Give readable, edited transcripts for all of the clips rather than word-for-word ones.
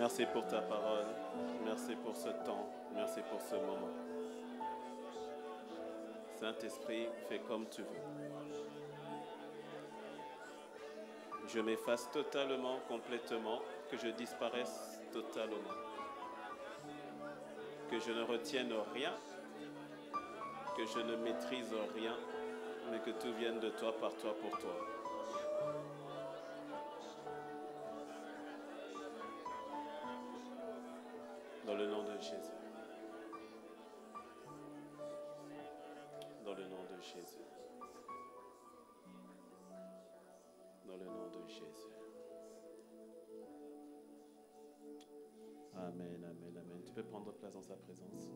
Merci pour ta parole. Merci pour ce temps. Merci pour ce moment. Saint-Esprit, fais comme tu veux. Je m'efface totalement, complètement, que je disparaisse totalement. Que je ne retienne rien, que je ne maîtrise rien, mais que tout vienne de toi, par toi, pour toi. Dans le nom de Jésus. Dans le nom de Jésus. Dans le nom de Jésus. Amen, amen, amen. Tu peux prendre place dans sa présence.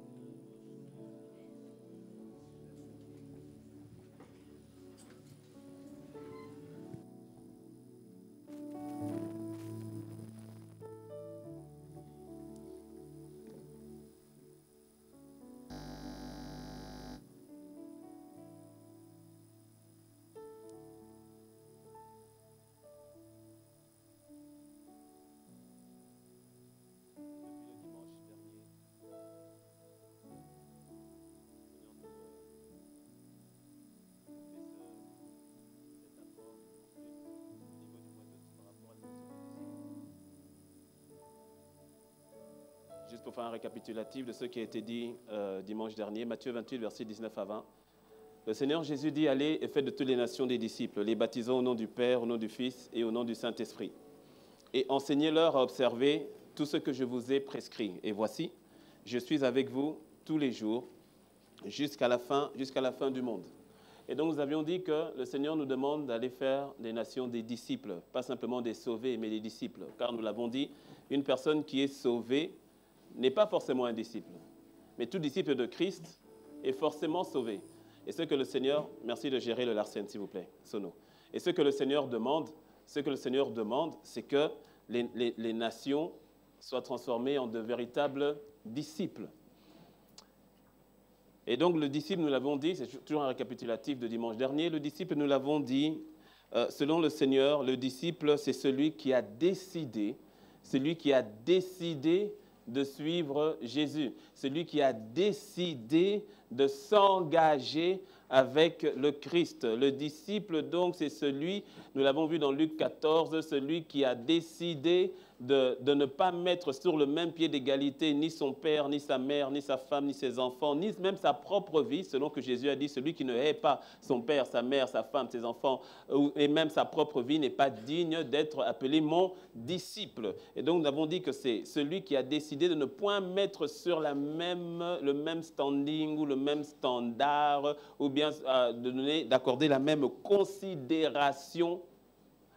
Juste pour faire un récapitulatif de ce qui a été dit dimanche dernier, Matthieu 28, versets 19 à 20. Le Seigneur Jésus dit, allez et faites de toutes les nations des disciples, les baptisant au nom du Père, au nom du Fils et au nom du Saint-Esprit. Et enseignez-leur à observer tout ce que je vous ai prescrit. Et voici, je suis avec vous tous les jours jusqu'à la fin du monde. Et donc nous avions dit que le Seigneur nous demande d'aller faire des nations des disciples, pas simplement des sauvés, mais des disciples. Car nous l'avons dit, une personne qui est sauvée n'est pas forcément un disciple. Mais tout disciple de Christ est forcément sauvé. Et ce que le Seigneur, merci de gérer le Larsen s'il vous plaît, Sono. Et ce que le Seigneur demande, c'est que les nations soient transformées en de véritables disciples. Et donc le disciple, nous l'avons dit, c'est toujours un récapitulatif de dimanche dernier, le disciple, nous l'avons dit, selon le Seigneur, le disciple, c'est celui qui a décidé de suivre Jésus, celui qui a décidé de s'engager avec le Christ. Le disciple, donc, c'est celui, nous l'avons vu dans Luc 14, celui qui a décidé de ne pas mettre sur le même pied d'égalité ni son père, ni sa mère, ni sa femme, ni ses enfants, ni même sa propre vie, selon que Jésus a dit, celui qui ne hait pas son père, sa mère, sa femme, ses enfants, et même sa propre vie n'est pas digne d'être appelé mon disciple. Et donc nous avons dit que c'est celui qui a décidé de ne point mettre sur le même standing ou le même standard, ou bien d'accorder la même considération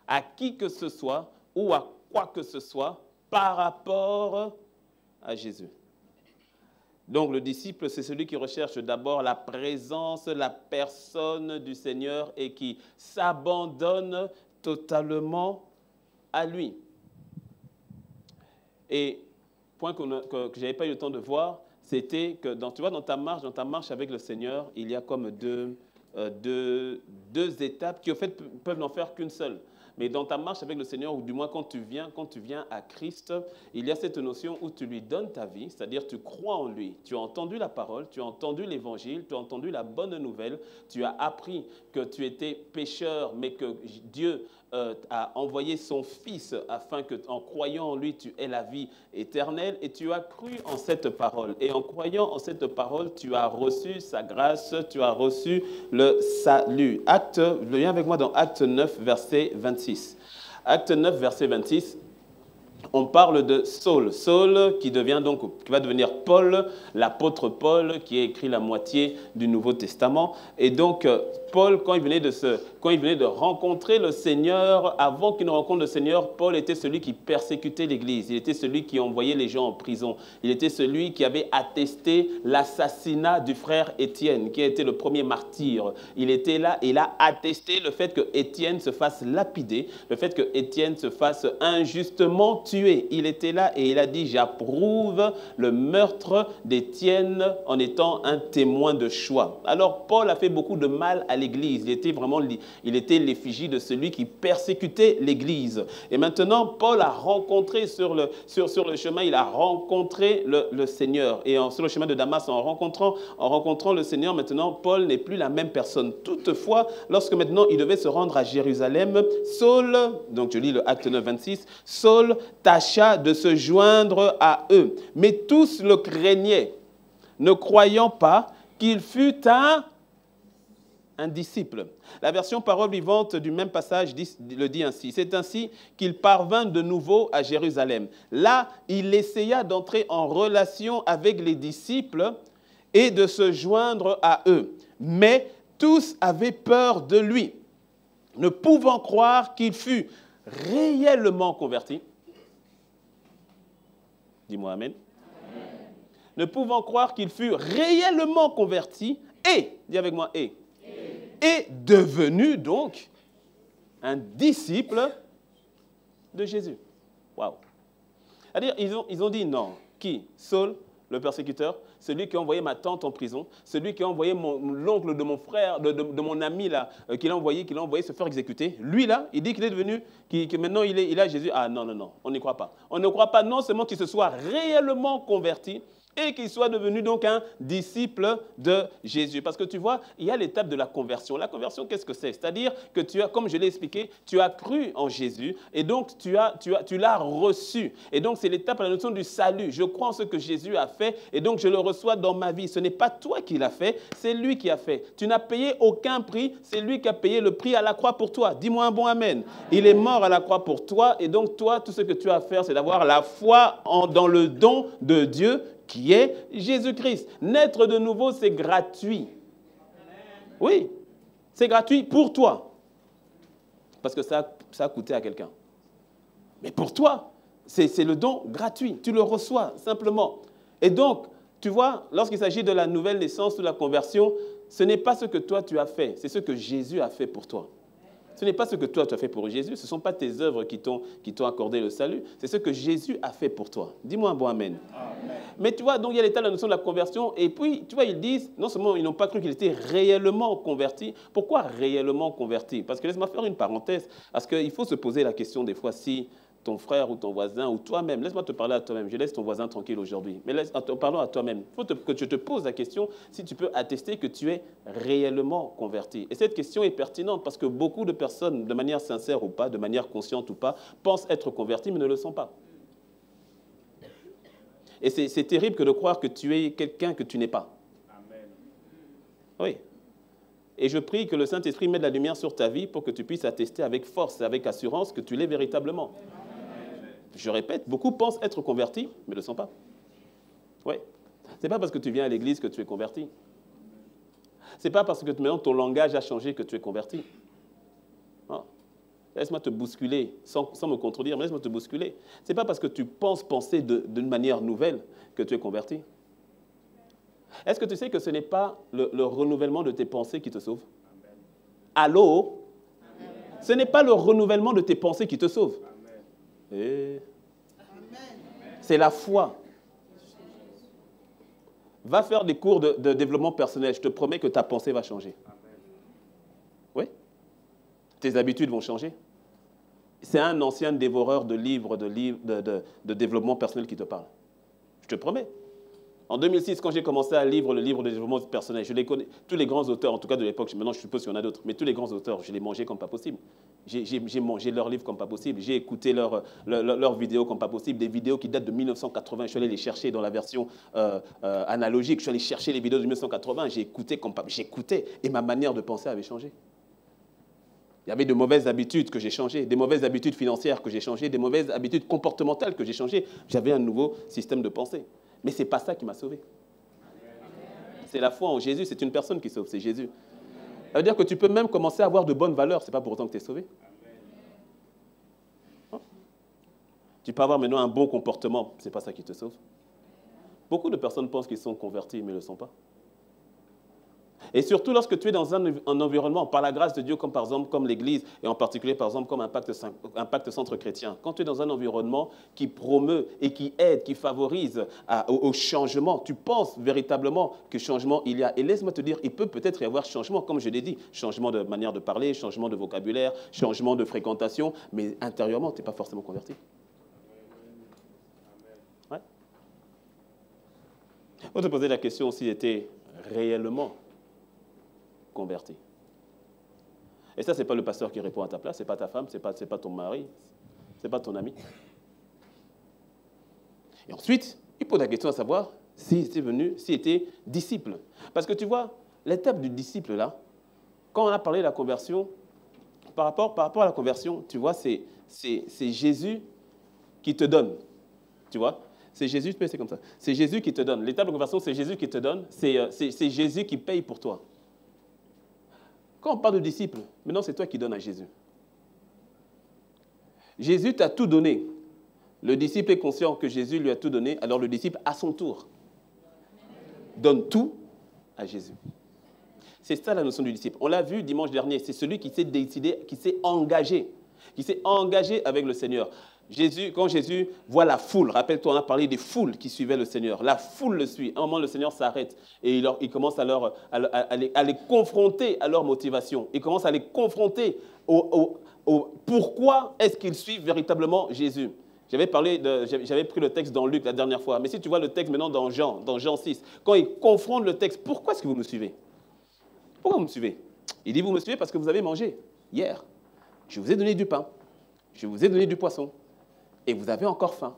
à qui que ce soit ou à quoi que ce soit par rapport à Jésus. Donc le disciple, c'est celui qui recherche d'abord la présence, la personne du Seigneur et qui s'abandonne totalement à lui. Et point que je n'avais pas eu le temps de voir, c'était que dans ta marche avec le Seigneur, il y a comme deux étapes qui, au fait, peuvent n'en faire qu'une seule. Mais dans ta marche avec le Seigneur, ou du moins quand tu viens à Christ, il y a cette notion où tu lui donnes ta vie, c'est-à-dire tu crois en lui. Tu as entendu la parole, tu as entendu l'évangile, tu as entendu la bonne nouvelle, tu as appris que tu étais pécheur, mais que Dieu a envoyé son Fils afin que, en croyant en lui, tu aies la vie éternelle, et tu as cru en cette parole. Et en croyant en cette parole, tu as reçu sa grâce, tu as reçu le salut. Viens avec moi dans Acte 9, verset 26. Acte 9, verset 26. On parle de Saul. Saul qui va devenir Paul, l'apôtre Paul, qui a écrit la moitié du Nouveau Testament. Et donc, Paul, quand il venait de rencontrer le Seigneur, avant qu'il ne rencontre le Seigneur, Paul était celui qui persécutait l'Église. Il était celui qui envoyait les gens en prison. Il était celui qui avait attesté l'assassinat du frère Étienne, qui a été le premier martyr. Il était là et il a attesté le fait que Étienne se fasse lapider, le fait que Étienne se fasse injustement tuer tué. Il était là et il a dit, j'approuve le meurtre d'Étienne en étant un témoin de choix. Alors Paul a fait beaucoup de mal à l'Église. Il était l'effigie de celui qui persécutait l'Église. Et maintenant, Paul a rencontré sur le chemin, il a rencontré le Seigneur. Et sur le chemin de Damas, en rencontrant le Seigneur, maintenant, Paul n'est plus la même personne. Toutefois, lorsque maintenant il devait se rendre à Jérusalem, Saul, donc je lis le Acte 9, 26, Saul tâcha de se joindre à eux. Mais tous le craignaient, ne croyant pas qu'il fût un disciple. La version parole vivante du même passage le dit ainsi. C'est ainsi qu'il parvint de nouveau à Jérusalem. Là, il essaya d'entrer en relation avec les disciples et de se joindre à eux. Mais tous avaient peur de lui, ne pouvant croire qu'il fût réellement converti. Dis-moi amen. Amen. Ne pouvant croire qu'il fût réellement converti et, dis avec moi, et devenu donc un disciple de Jésus. Waouh! C'est-à-dire, ils ont dit non. Qui? Saul, le persécuteur, celui qui a envoyé ma tante en prison, celui qui a envoyé l'oncle de mon frère, de mon ami là, qu'il a envoyé se faire exécuter. Lui là, il dit qu'il est devenu, que maintenant il a Jésus. Ah non, non, non, on n'y croit pas. On ne croit pas non seulement qu'il se soit réellement converti, et qu'il soit devenu donc un disciple de Jésus. Parce que tu vois, il y a l'étape de la conversion. La conversion, qu'est-ce que c'est? C'est-à-dire que tu as, comme je l'ai expliqué, tu as cru en Jésus et donc tu l'as reçu. Et donc c'est l'étape, la notion du salut. Je crois en ce que Jésus a fait et donc je le reçois dans ma vie. Ce n'est pas toi qui l'as fait, c'est lui qui a fait. Tu n'as payé aucun prix, c'est lui qui a payé le prix à la croix pour toi. Dis-moi un bon amen. Il est mort à la croix pour toi et donc toi, tout ce que tu as à faire, c'est d'avoir la foi dans le don de Dieu qui est Jésus-Christ. Naître de nouveau, c'est gratuit. Oui, c'est gratuit pour toi. Parce que ça a coûté à quelqu'un. Mais pour toi, c'est le don gratuit. Tu le reçois simplement. Et donc, tu vois, lorsqu'il s'agit de la nouvelle naissance ou de la conversion, ce n'est pas ce que toi tu as fait, c'est ce que Jésus a fait pour toi. Ce n'est pas ce que toi tu as fait pour Jésus, ce ne sont pas tes œuvres qui t'ont accordé le salut, c'est ce que Jésus a fait pour toi. Dis-moi un bon amen. Amen. Mais tu vois, donc il y a l'état de la notion de la conversion, et puis, tu vois, ils disent, non seulement ils n'ont pas cru qu'il était réellement converti. Pourquoi réellement converti? Parce que laisse-moi faire une parenthèse, parce qu'il faut se poser la question des fois si ton frère ou ton voisin ou toi-même, laisse-moi te parler à toi-même, je laisse ton voisin tranquille aujourd'hui, mais parlons à toi-même. Il faut que je te pose la question si tu peux attester que tu es réellement converti. Et cette question est pertinente parce que beaucoup de personnes, de manière sincère ou pas, de manière consciente ou pas, pensent être convertis mais ne le sont pas. Et c'est terrible que de croire que tu es quelqu'un que tu n'es pas. Amen. Oui. Et je prie que le Saint-Esprit mette la lumière sur ta vie pour que tu puisses attester avec force et avec assurance que tu l'es véritablement. Je répète, beaucoup pensent être convertis, mais ne le sont pas. Oui. Ce n'est pas parce que tu viens à l'église que tu es converti. Ce n'est pas parce que maintenant ton langage a changé que tu es converti. Non. Laisse-moi te bousculer, sans me contredire, mais laisse-moi te bousculer. Ce n'est pas parce que tu penser d'une manière nouvelle que tu es converti. Est-ce que tu sais que ce n'est pas le renouvellement de tes pensées qui te sauve? Allô? Ce n'est pas le renouvellement de tes pensées qui te sauve. C'est la foi. Va faire des cours de développement personnel. Je te promets que ta pensée va changer. Oui. Tes habitudes vont changer. C'est un ancien dévoreur de livres de développement personnel qui te parle. Je te promets. En 2006, quand j'ai commencé à lire le livre de développement personnel, je les connais, tous les grands auteurs, en tout cas de l'époque, maintenant je suppose qu'il y en a d'autres, mais tous les grands auteurs, je les mangeais comme pas possible. J'ai mangé leurs livres comme pas possible, j'ai écouté leurs vidéos comme pas possible, des vidéos qui datent de 1980, je suis allé les chercher dans la version analogique, je suis allé chercher les vidéos de 1980, j'écoutais et ma manière de penser avait changé. Il y avait de mauvaises habitudes que j'ai changées, des mauvaises habitudes financières que j'ai changées, des mauvaises habitudes comportementales que j'ai changées. J'avais un nouveau système de pensée. Mais ce n'est pas ça qui m'a sauvé. C'est la foi en Jésus, c'est une personne qui sauve, c'est Jésus. Ça veut dire que tu peux même commencer à avoir de bonnes valeurs, ce n'est pas pour autant que tu es sauvé. Non. Tu peux avoir maintenant un bon comportement, ce n'est pas ça qui te sauve. Beaucoup de personnes pensent qu'ils sont convertis, mais ne le sont pas. Et surtout lorsque tu es dans un environnement, par la grâce de Dieu, comme par exemple comme l'Église, et en particulier par exemple comme Impact Centre Chrétien, quand tu es dans un environnement qui promeut et qui aide, qui favorise au changement, tu penses véritablement que changement il y a. Et laisse-moi te dire, il peut peut-être y avoir changement, comme je l'ai dit, changement de manière de parler, changement de vocabulaire, changement de fréquentation, mais intérieurement, tu n'es pas forcément converti. Ouais. On te posait la question s'il était réellement converti. Et ça, ce n'est pas le pasteur qui répond à ta place, ce n'est pas ta femme, ce n'est pas ton mari, ce n'est pas ton ami. Et ensuite, il pose la question à savoir s'il était disciple. Parce que tu vois, l'étape du disciple, là, quand on a parlé de la conversion, par rapport à la conversion, tu vois, c'est Jésus qui te donne. Tu vois, c'est Jésus, c'est comme ça. C'est Jésus qui te donne. L'étape de conversion, c'est Jésus qui te donne. C'est Jésus qui paye pour toi. Quand on parle de disciple, maintenant c'est toi qui donnes à Jésus. Jésus t'a tout donné. Le disciple est conscient que Jésus lui a tout donné, alors le disciple, à son tour, donne tout à Jésus. C'est ça la notion du disciple. On l'a vu dimanche dernier, c'est celui qui s'est décidé, qui s'est engagé avec le Seigneur. Quand Jésus voit la foule, rappelle-toi, on a parlé des foules qui suivaient le Seigneur. La foule le suit. À un moment, le Seigneur s'arrête et il commence à les confronter à leur motivation. Il commence à les confronter au pourquoi est-ce qu'ils suivent véritablement Jésus. J'avais pris le texte dans Luc la dernière fois, mais si tu vois le texte maintenant dans Jean 6, quand il confronte le texte, pourquoi est-ce que vous me suivez? Pourquoi vous me suivez? Il dit, vous me suivez parce que vous avez mangé hier. Je vous ai donné du pain, je vous ai donné du poisson. Et vous avez encore faim.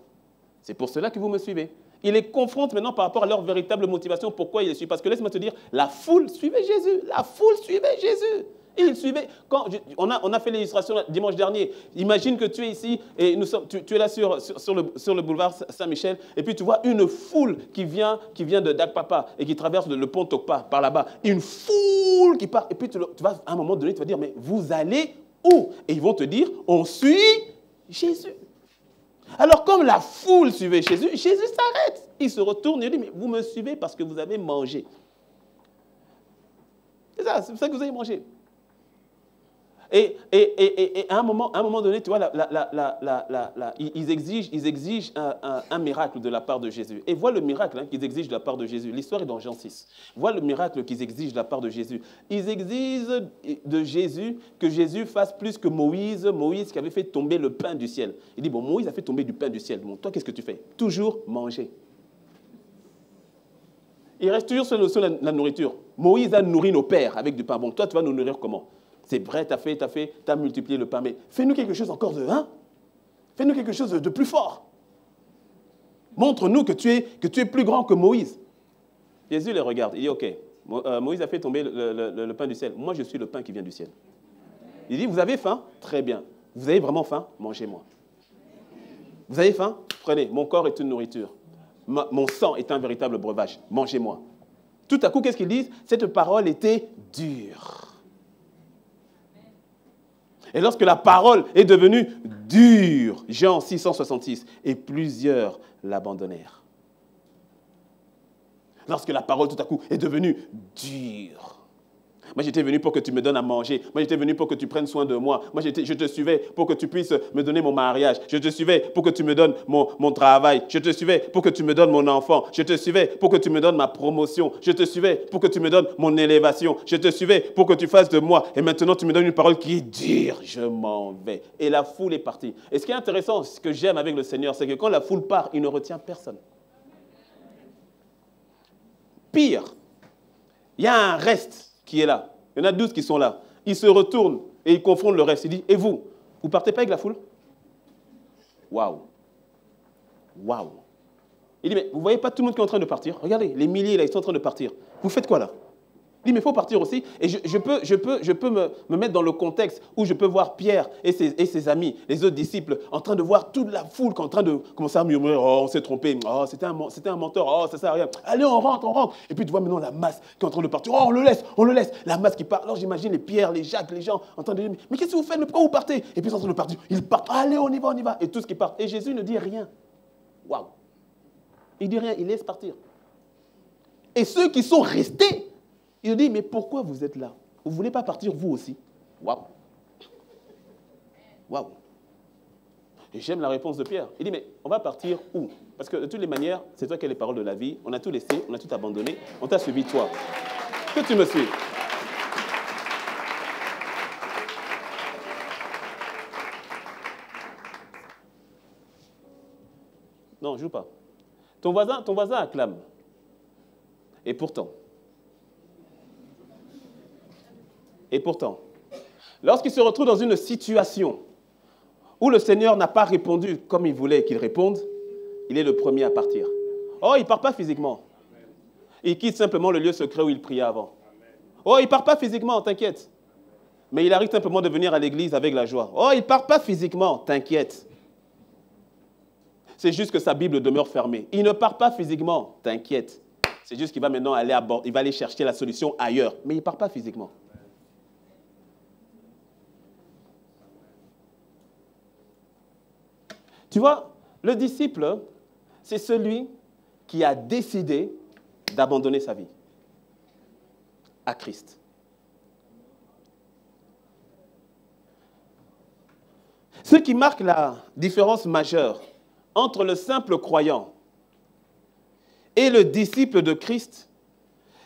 C'est pour cela que vous me suivez. Il les confronte maintenant par rapport à leur véritable motivation, pourquoi ils les suivent. Parce que laisse-moi te dire, la foule suivait Jésus. La foule suivait Jésus. Il suivait. On a fait l'illustration dimanche dernier. Imagine que tu es ici et tu es là sur le boulevard Saint-Michel et puis tu vois une foule qui vient de Dakpapa et qui traverse le pont Tokpa par là-bas. Une foule qui part. Et puis tu vas, à un moment donné, tu vas dire, mais vous allez où? Et ils vont te dire, on suit Jésus. Alors, comme la foule suivait Jésus, Jésus s'arrête. Il se retourne et dit, mais vous me suivez parce que vous avez mangé. C'est pour ça que vous avez mangé. Et à un moment donné, tu vois, ils exigent un miracle de la part de Jésus. Et vois le miracle qu'ils exigent de la part de Jésus. L'histoire est dans Jean 6. Vois le miracle qu'ils exigent de la part de Jésus. Ils exigent de Jésus que Jésus fasse plus que Moïse qui avait fait tomber le pain du ciel. Il dit, bon, Moïse a fait tomber du pain du ciel. Bon, toi, qu'est-ce que tu fais? Toujours manger. Il reste toujours sur la nourriture. Moïse a nourri nos pères avec du pain. Bon, toi, tu vas nous nourrir comment? C'est vrai, tu as multiplié le pain, mais fais-nous quelque chose encore de... Fais-nous quelque chose de plus fort. Montre-nous que tu es plus grand que Moïse. Jésus les regarde, il dit, ok, Moïse a fait tomber le pain du ciel. Moi, je suis le pain qui vient du ciel. Il dit, vous avez faim? Très bien. Vous avez vraiment faim? Mangez-moi. Vous avez faim? Prenez, mon corps est une nourriture. Mon sang est un véritable breuvage. Mangez-moi. Tout à coup, qu'est-ce qu'ils disent? Cette parole était dure. Et lorsque la parole est devenue dure, Jean 666, et plusieurs l'abandonnèrent. Lorsque la parole tout à coup est devenue dure. Moi, j'étais venu pour que tu me donnes à manger. Moi, j'étais venu pour que tu prennes soin de moi. Moi, je te suivais pour que tu puisses me donner mon mariage. Je te suivais pour que tu me donnes mon travail. Je te suivais pour que tu me donnes mon enfant. Je te suivais pour que tu me donnes ma promotion. Je te suivais pour que tu me donnes mon élévation. Je te suivais pour que tu fasses de moi. Et maintenant, tu me donnes une parole qui est dure. Je m'en vais. Et la foule est partie. Et ce qui est intéressant, ce que j'aime avec le Seigneur, c'est que quand la foule part, il ne retient personne. Pire, il y a un reste qui est là. Il y en a 12 qui sont là. Ils se retournent et ils confrontent le reste. Ils disent, et vous ne partez pas avec la foule? Waouh. Waouh. Il dit, mais vous ne voyez pas tout le monde qui est en train de partir? Regardez, les milliers là, ils sont en train de partir. Vous faites quoi là? Il dit, mais il faut partir aussi. Et je peux me mettre dans le contexte où je peux voir Pierre et ses amis, les autres disciples, en train de voir toute la foule qui est en train de commencer à murmurer, oh, on s'est trompé, oh, c'était un menteur, oh, ça ne sert à rien. Allez, on rentre. Et puis tu vois maintenant la masse qui est en train de partir, oh, on le laisse. La masse qui part. Alors j'imagine les Pierre, les Jacques, les gens en train de dire, mais qu'est-ce que vous faites? Mais pourquoi vous partez? Et puis ils sont en train de partir. Ils partent, allez, on y va. Et tous qui partent. Et Jésus ne dit rien. Waouh. Il ne dit rien, il laisse partir. Et ceux qui sont restés, Il dit, mais pourquoi vous êtes là? Vous ne voulez pas partir vous aussi? Waouh! Waouh! Et j'aime la réponse de Pierre. Il dit, mais on va partir où? Parce que de toutes les manières, c'est toi qui as les paroles de la vie. On a tout laissé, on a tout abandonné. On t'a suivi, toi. Que tu me suis. Non, joue pas. Ton voisin acclame. Et pourtant, lorsqu'il se retrouve dans une situation où le Seigneur n'a pas répondu comme il voulait qu'il réponde, il est le premier à partir. Oh, il ne part pas physiquement. Il quitte simplement le lieu secret où il priait avant. Oh, il ne part pas physiquement, t'inquiète. Mais il arrive simplement de venir à l'église avec la joie. Oh, il ne part pas physiquement, t'inquiète. C'est juste que sa Bible demeure fermée. Il ne part pas physiquement, t'inquiète. C'est juste qu'il va maintenant aller à bord, il va aller chercher la solution ailleurs. Mais il ne part pas physiquement. Tu vois, le disciple, c'est celui qui a décidé d'abandonner sa vie à Christ. Ce qui marque la différence majeure entre le simple croyant et le disciple de Christ,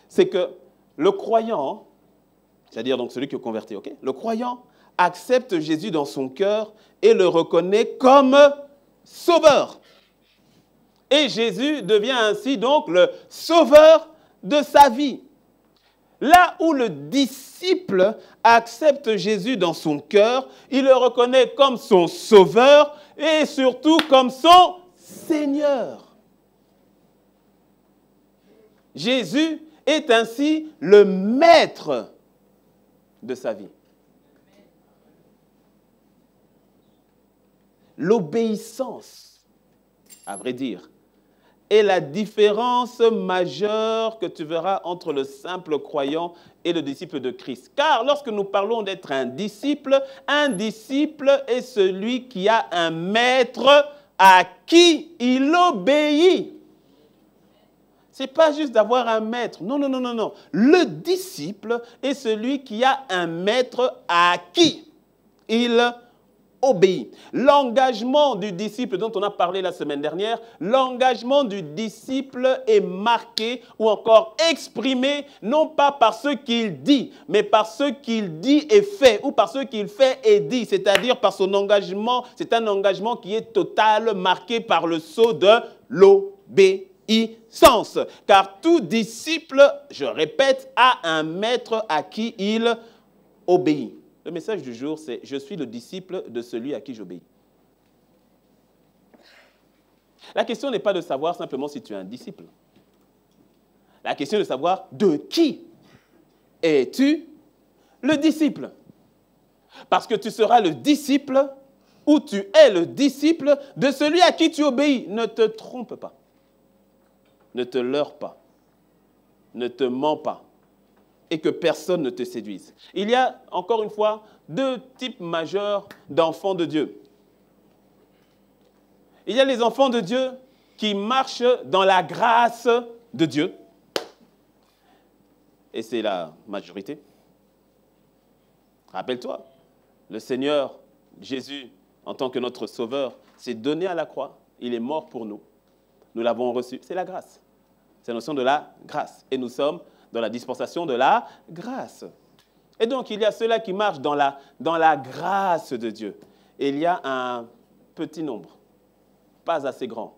c'est que le croyant, c'est-à-dire donc celui qui est converti, ok, le croyant accepte Jésus dans son cœur et le reconnaît comme sauveur. Et Jésus devient ainsi donc le sauveur de sa vie. Là où le disciple accepte Jésus dans son cœur, il le reconnaît comme son sauveur et surtout comme son Seigneur. Jésus est ainsi le maître de sa vie. L'obéissance, à vrai dire, est la différence majeure que tu verras entre le simple croyant et le disciple de Christ. Car lorsque nous parlons d'être un disciple est celui qui a un maître à qui il obéit. Ce n'est pas juste d'avoir un maître. Non, non, non, non, non. Le disciple est celui qui a un maître à qui il obéit. L'engagement du disciple dont on a parlé la semaine dernière, l'engagement du disciple est marqué ou encore exprimé non pas par ce qu'il dit, mais par ce qu'il dit et fait, ou par ce qu'il fait et dit, c'est-à-dire par son engagement. C'est un engagement qui est total, marqué par le sceau de l'obéissance. Car tout disciple, je répète, a un maître à qui il obéit. Le message du jour, c'est « Je suis le disciple de celui à qui j'obéis ». La question n'est pas de savoir simplement si tu es un disciple. La question est de savoir de qui es-tu le disciple. Parce que tu seras le disciple ou tu es le disciple de celui à qui tu obéis. Ne te trompe pas. Ne te leurre pas. Ne te mens pas. Et que personne ne te séduise. Il y a, encore une fois, deux types majeurs d'enfants de Dieu. Il y a les enfants de Dieu qui marchent dans la grâce de Dieu. Et c'est la majorité. Rappelle-toi, le Seigneur Jésus, en tant que notre Sauveur, s'est donné à la croix. Il est mort pour nous. Nous l'avons reçu. C'est la grâce. C'est la notion de la grâce. Et nous sommes dans la dispensation de la grâce. Et donc, il y a ceux-là qui marchent dans la grâce de Dieu. Et il y a un petit nombre, pas assez grand,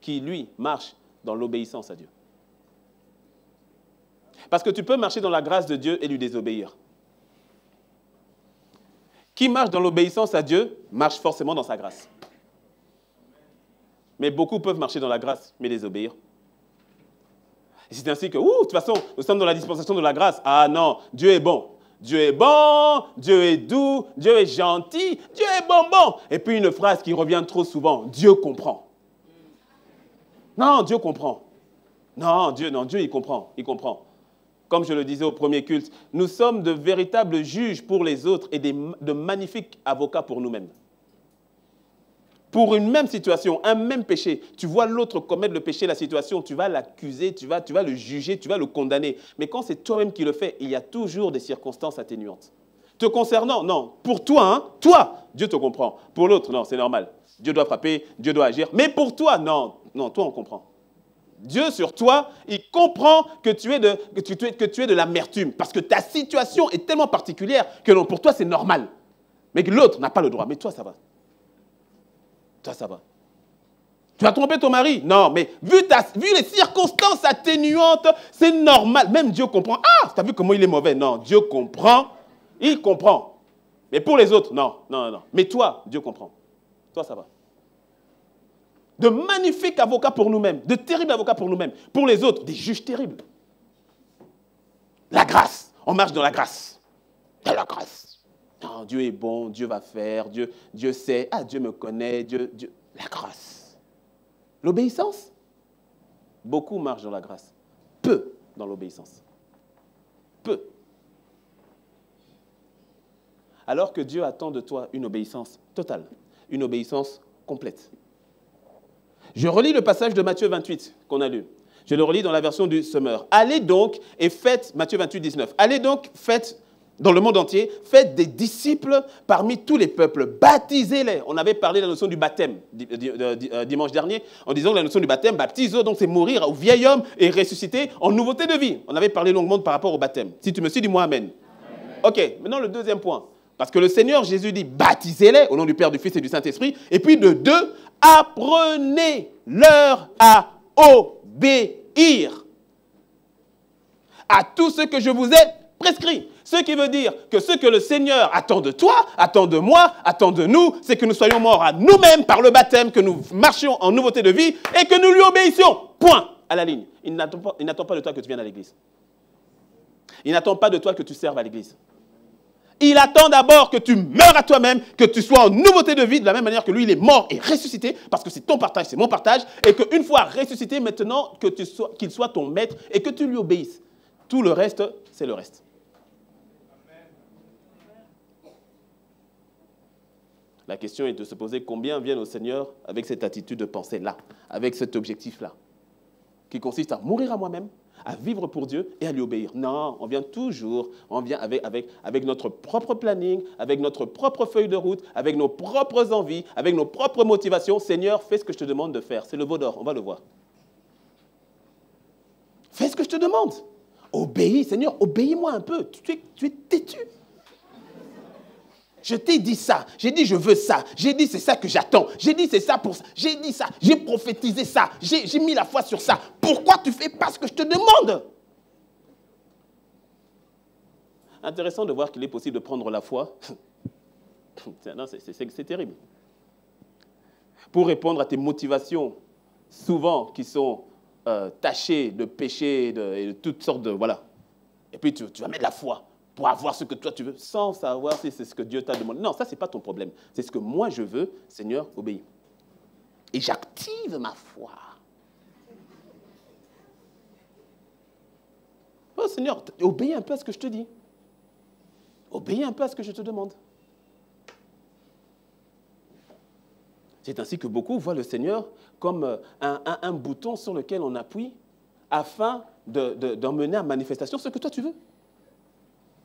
qui, lui, marche dans l'obéissance à Dieu. Parce que tu peux marcher dans la grâce de Dieu et lui désobéir. Qui marche dans l'obéissance à Dieu, marche forcément dans sa grâce. Mais beaucoup peuvent marcher dans la grâce, mais désobéir. Et c'est ainsi que, de toute façon, nous sommes dans la dispensation de la grâce. Ah non, Dieu est bon. Dieu est bon, Dieu est doux, Dieu est gentil, Dieu est bon. Et puis une phrase qui revient trop souvent, Dieu comprend. Non, Dieu comprend. Non, Dieu, il comprend, il comprend. Comme je le disais au premier culte, nous sommes de véritables juges pour les autres et de magnifiques avocats pour nous-mêmes. Pour une même situation, un même péché, tu vois l'autre commettre le péché, la situation, tu vas l'accuser, tu vas le juger, tu vas le condamner. Mais quand c'est toi-même qui le fais, il y a toujours des circonstances atténuantes. Te concernant, non. Pour toi, hein, toi, Dieu te comprend. Pour l'autre, non, c'est normal. Dieu doit frapper, Dieu doit agir. Mais pour toi, non. Non, toi, on comprend. Dieu sur toi, il comprend que tu es de l'amertume. Parce que ta situation est tellement particulière que non, pour toi, c'est normal. Mais que l'autre n'a pas le droit. Mais toi, ça va. Toi, ça va. Tu as trompé ton mari? Non, mais vu les circonstances atténuantes, c'est normal. Même Dieu comprend. Ah, tu as vu comment il est mauvais? Non, Dieu comprend. Il comprend. Mais pour les autres, non, non, non. Mais toi, Dieu comprend. Toi, ça va. De magnifiques avocats pour nous-mêmes, de terribles avocats pour nous-mêmes. Pour les autres, des juges terribles. La grâce. On marche dans la grâce. Dans la grâce. Non, Dieu est bon, Dieu va faire, Dieu sait. Ah, Dieu me connaît, Dieu. La grâce. L'obéissance. Beaucoup marchent dans la grâce. Peu dans l'obéissance. Peu. Alors que Dieu attend de toi une obéissance totale, une obéissance complète. Je relis le passage de Matthieu 28 qu'on a lu. Je le relis dans la version du Semeur. Allez donc et faites, Matthieu 28, 19. Allez donc, faites dans le monde entier, faites des disciples parmi tous les peuples, baptisez-les. On avait parlé de la notion du baptême dimanche dernier, en disant que la notion du baptême, baptiso, donc c'est mourir au vieil homme et ressusciter en nouveauté de vie. On avait parlé longuement par rapport au baptême. Si tu me suis, dis-moi amen. Ok, maintenant le deuxième point. Parce que le Seigneur Jésus dit, baptisez-les au nom du Père, du Fils et du Saint-Esprit. Et puis de deux, apprenez-leur à obéir à tout ce que je vous ai prescrit. Ce qui veut dire que ce que le Seigneur attend de toi, attend de moi, attend de nous, c'est que nous soyons morts à nous-mêmes par le baptême, que nous marchions en nouveauté de vie et que nous lui obéissions. Point. À la ligne. Il n'attend pas de toi que tu viennes à l'église. Il n'attend pas de toi que tu serves à l'église. Il attend d'abord que tu meurs à toi-même, que tu sois en nouveauté de vie, de la même manière que lui, il est mort et ressuscité, parce que c'est ton partage, c'est mon partage, et qu'une fois ressuscité, maintenant, qu'il soit ton maître et que tu lui obéisses. Tout le reste, c'est le reste. La question est de se poser combien viennent au Seigneur avec cette attitude de pensée-là, avec cet objectif-là, qui consiste à mourir à moi-même, à vivre pour Dieu et à lui obéir. Non, on vient toujours, avec notre propre planning, avec notre propre feuille de route, avec nos propres envies, avec nos propres motivations. Seigneur, fais ce que je te demande de faire. C'est le veau d'or, on va le voir. Fais ce que je te demande. Obéis, Seigneur, obéis-moi un peu. Tu es têtu. Je t'ai dit ça, j'ai dit je veux ça, j'ai dit c'est ça que j'attends, j'ai dit c'est ça pour ça, j'ai dit ça, j'ai prophétisé ça, j'ai mis la foi sur ça. Pourquoi tu ne fais pas ce que je te demande? Intéressant de voir qu'il est possible de prendre la foi. C'est terrible. Pour répondre à tes motivations, souvent qui sont tachées de péché et de toutes sortes de... Voilà. Et puis tu vas mettre la foi pour avoir ce que toi tu veux, sans savoir si c'est ce que Dieu t'a demandé. Non, ça, ce n'est pas ton problème. C'est ce que moi je veux, Seigneur, obéis. Et j'active ma foi. Oh Seigneur, obéis un peu à ce que je te dis. Obéis un peu à ce que je te demande. C'est ainsi que beaucoup voient le Seigneur comme un bouton sur lequel on appuie afin d'emmener à manifestation ce que toi tu veux.